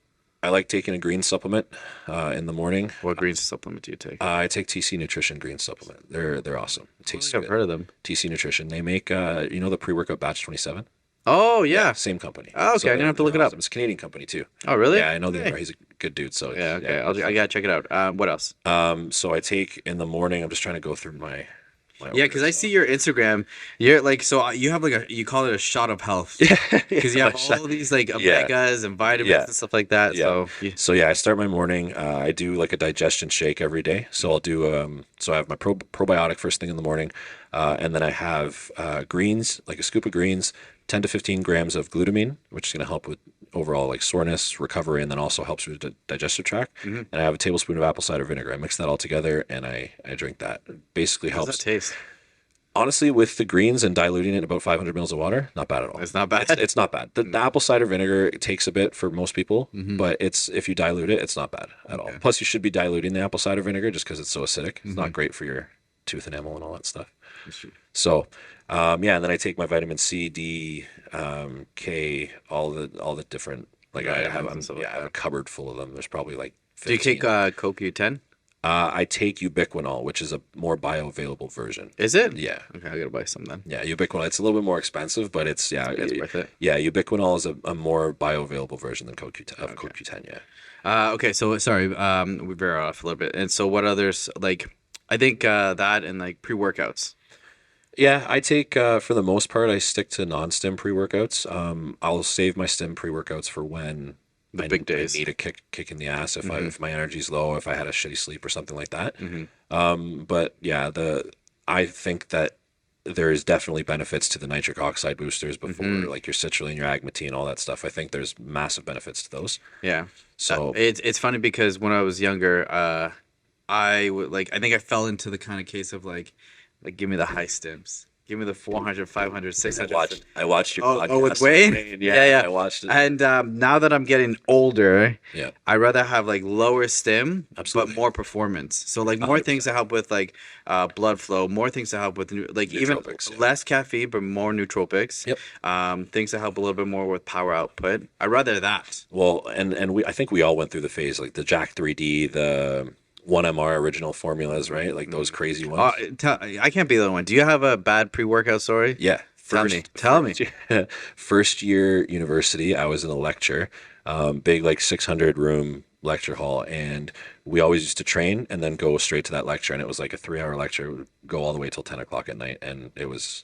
I like taking a green supplement in the morning. What green supplement do you take? I take TC Nutrition green supplement. They're awesome. It tastes I've good. heard of them. TC Nutrition. They make the pre-workout batch 27. Oh yeah. Same company. Oh, okay. I'm gonna have to look it up. It's a Canadian company too. Oh really? Yeah, I know the owner. He's a good dude. So Yeah. Okay. I gotta check it out. What else? So I take in the morning. I'm just trying to go through my Yeah, because I see your Instagram. You're like, so you have like you call it a shot of health. Yeah. Because you have all these like omegas and vitamins and stuff like that. Yeah. So I start my morning. I do like a digestion shake every day. So I'll do so I have my probiotic first thing in the morning, and then I have greens, like a scoop of greens, 10 to 15 grams of glutamine, which is going to help with overall like soreness, recovery, and then also helps with the digestive tract. And I have a tablespoon of apple cider vinegar. I mix that all together and I drink that. It basically helps. How does that taste? Honestly, with the greens and diluting it in about 500 mils of water, not bad at all. It's not bad. It's not bad. The apple cider vinegar, it takes a bit for most people, but if you dilute it, it's not bad at all. Plus, you should be diluting the apple cider vinegar just because it's so acidic. It's not great for your tooth enamel and all that stuff. So, and then I take my vitamin C, D, K, all the different. Like I have a cupboard full of them. There's probably like 15. Do you take CoQ10? I take ubiquinol, which is a more bioavailable version. Is it? Yeah. Okay, I gotta buy some then. Yeah, ubiquinol. It's a little bit more expensive, but it's worth it. Yeah, ubiquinol is a more bioavailable version than CoQ10. CoQ10, yeah. Okay, so sorry, we veer off a little bit. And so what others, like, I think that and like pre-workouts. Yeah, I take, for the most part, I stick to non-stim pre-workouts. I'll save my stim pre-workouts for when big days. I need a kick in the ass if my energy's low, if I had a shitty sleep or something like that. But yeah, I think that there is definitely benefits to the nitric oxide boosters before, like your citrulline, your agmatine, all that stuff. I think there's massive benefits to those. Yeah. So it's funny because when I was younger, I think I fell into the kind of case of like give me the high stims. Give me the 400, 500, 600. I watched your podcast. Oh, with Wayne? Yeah, I watched it. And now that I'm getting older, Yeah. I'd rather have like lower stim, Absolutely. but more performance. So like more 100%. things to help with like blood flow, more things to help with like even Nootropics, yeah. less caffeine, but more nootropics. Yep. Things to help a little bit more with power output. I'd rather that. Well, and I think we all went through the phase, like the Jack 3D, the 1MR original formulas, right? Like those crazy ones. I can't be the one. Do you have a bad pre-workout story? Yeah. Tell me. First year university, I was in a lecture, big like 600 room lecture hall, and we always used to train and then go straight to that lecture, and it was like a 3-hour lecture. It would go all the way till 10 o'clock at night, and it was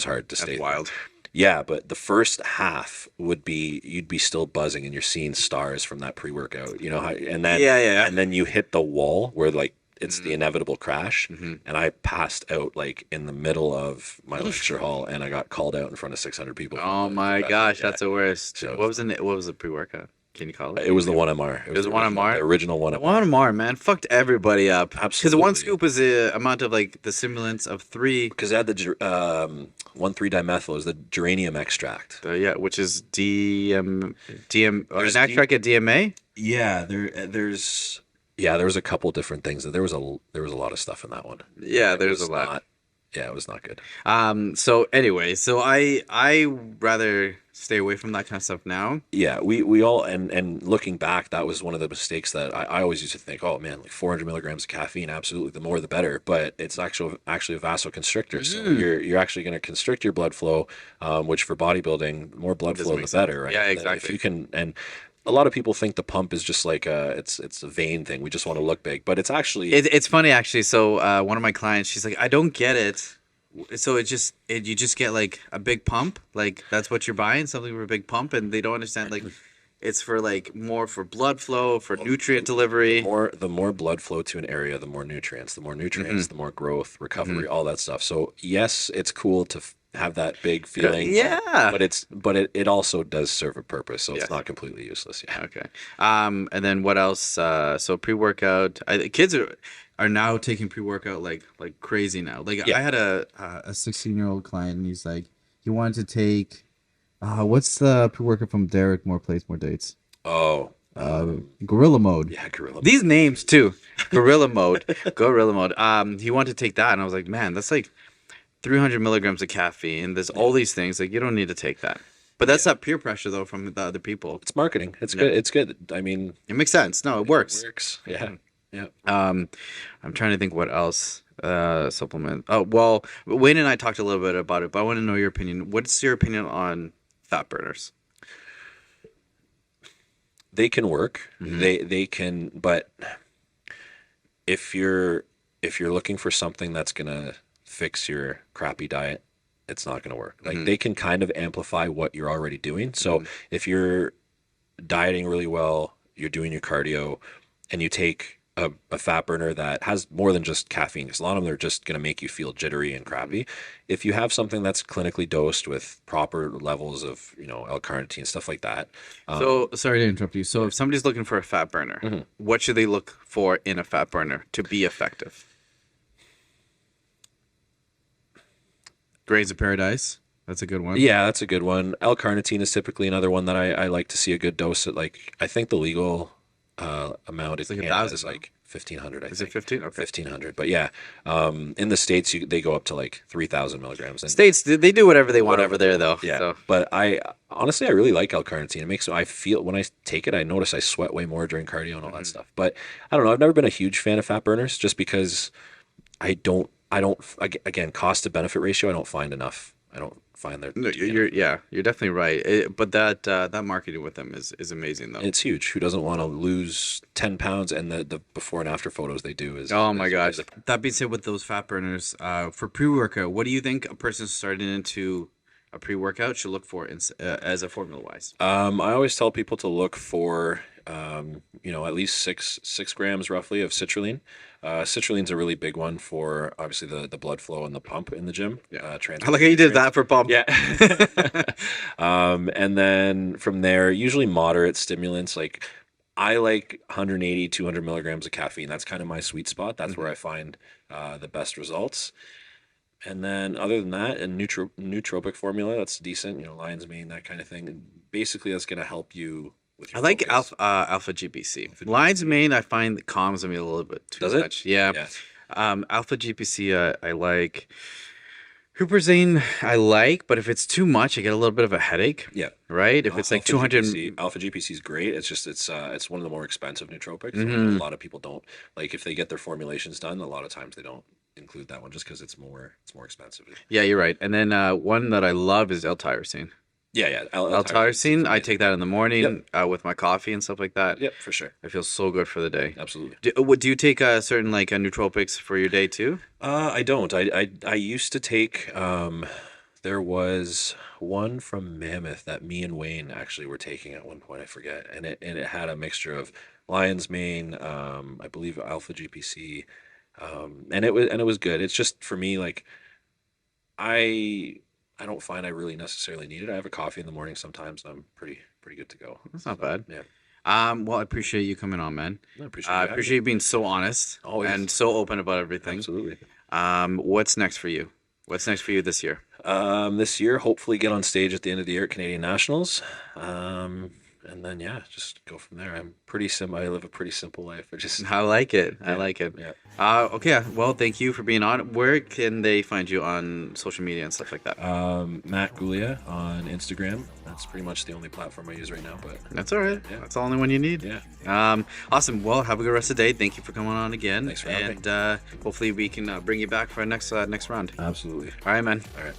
hard to stay. That's wild. Yeah, but the first half would be you'd be still buzzing and you're seeing stars from that pre-workout, you know, and then and then you hit the wall where like it's the inevitable crash, and I passed out like in the middle of my lecture hall, and I got called out in front of 600 people. Oh my gosh, that's the worst. So- What was the pre-workout? Can you call it? It was the 1MR. It was the 1MR? The original 1MR. 1MR, man, fucked everybody up. Because Absolutely. one scoop is the amount of like the simulants of 3. Because it had the 1,3-dimethyl, is the geranium extract. Which is DM There's an extract at DMA. Yeah, there was a couple different things. There was a lot of stuff in that one. Yeah, It there's was a lot. not- Yeah, it was not good. So anyway, so I rather stay away from that kind of stuff now. Yeah, we all and looking back, that was one of the mistakes that I always used to think, oh man, like 400 milligrams of caffeine, absolutely, the more the better. But it's actually a vasoconstrictor, so you're actually going to constrict your blood flow, which for bodybuilding, the more blood Doesn't flow, make the better, right? Yeah, And exactly. if you can, and a lot of people think the pump is just like it's a vain thing. We just want to look big, but it's actually It's funny actually. So one of my clients, she's like, I don't get it. So you just get like a big pump, like that's what you're buying, something for a big pump, and they don't understand like it's for like more for blood flow, for nutrient delivery. the more blood flow to an area, the more nutrients. The more nutrients, the more growth, recovery, all that stuff. So yes, it's cool to have that big feeling. Yeah. but it also does serve a purpose. So Yes. it's not completely useless. Yeah. Okay. And then what else? So pre-workout. Kids are now taking pre-workout like crazy now. Like Yeah. I had a 16-year-old client, and he's like, he wanted to take, what's the pre-workout from Derek? More plays, more dates. Oh, Gorilla mode. yeah, gorilla. These names too. Gorilla mode. Gorilla mode. He wanted to take that, and I was like, man, that's like 300 milligrams of caffeine. There's all these things. Like you don't need to take that. But that's not peer pressure though from the other people. It's marketing. It's good. It's good. I mean, It makes sense. No, it works. it works. Yeah. Yeah. I'm trying to think what else supplement. Oh well, Wayne and I talked a little bit about it, but I want to know your opinion. What's your opinion on fat burners? They can work. They can, but if you're looking for something that's gonna fix your crappy diet, it's not gonna work. Like they can kind of amplify what you're already doing. So if you're dieting really well, you're doing your cardio, and you take a fat burner that has more than just caffeine, because a lot of them are just going to make you feel jittery and crappy. If you have something that's clinically dosed with proper levels of, L-Carnitine, stuff like that. So sorry to interrupt you. So if somebody's looking for a fat burner, what should they look for in a fat burner to be effective? Grains of Paradise. That's a good one. Yeah, that's a good one. L-Carnitine is typically another one that I like to see a good dose at. Like, I think the legal amount like in 1,000, Canada is like 1,500. Is it 15? Okay. 1,500. But yeah, in the States, they go up to like 3,000 milligrams. And States, they do whatever they want over there, though. yeah, So. but I honestly really like L-Carnitine. It makes I feel when I take it, I notice I sweat way more during cardio and all that stuff. But I don't know. I've never been a huge fan of fat burners just because I don't again, cost to benefit ratio. I don't find enough. I don't find there. No, you're definitely right. But that marketing with them is amazing though. It's huge. Who doesn't want to lose 10 pounds? And the before and after photos they do is Oh my is- gosh. is- That being said, with those fat burners, for pre-workout, what do you think a person starting into a pre-workout should look for as a formula wise? I always tell people to look for at least six grams roughly of citrulline. Citrulline's a really big one for obviously the blood flow and the pump in the gym. I like how you did that for pump. Yeah. And then from there, usually moderate stimulants. Like I like 180, 200 milligrams of caffeine. That's kind of my sweet spot. That's where I find the best results. And then other than that, a nootropic formula, that's decent. Lion's mane, that kind of thing. Basically, that's going to help you with your I like focus. alpha GPC. Lion's mane, I find calms me a little bit too Does it? much. Yeah. Yeah. Alpha GPC, I like. Huperzine, I like, but if it's too much, I get a little bit of a headache. Yeah. Right? If it's like 200. Alpha GPC is great. It's just it's one of the more expensive nootropics. So Mm-hmm. a lot of people don't like if they get their formulations done. A lot of times they don't include that one just because it's more expensive. Yeah, you're right. And then one that I love is L-tyrosine. Yeah. L-tyrosine, I take that in the morning with my coffee and stuff like that. Yep, for sure. I feel so good for the day. Absolutely. Do you take certain like nootropics for your day too? I don't. I used to take. There was one from Mammoth that me and Wayne actually were taking at one point. I forget, and it had a mixture of lion's mane, I believe alpha GPC, and it was good. It's just for me like I don't find I really necessarily need it. I have a coffee in the morning sometimes, and I'm pretty good to go. That's not bad. Yeah. Well, I appreciate you coming on, man. I appreciate I you having appreciate you being so honest Always. and so open about everything. Absolutely. What's next for you? What's next for you this year? This year, hopefully get on stage at the end of the year at Canadian Nationals. And then, just go from there. I'm pretty simple. I live a pretty simple life. I like it. I like it. Yeah. Okay, well, thank you for being on. Where can they find you on social media and stuff like that? Matt Gullia on Instagram. That's pretty much the only platform I use right now. But That's all right. Yeah. That's the only one you need. yeah, Awesome. Well, have a good rest of the day. Thank you for coming on again. Thanks for having me. And hopefully we can bring you back for our next round. absolutely. All right, man. All right.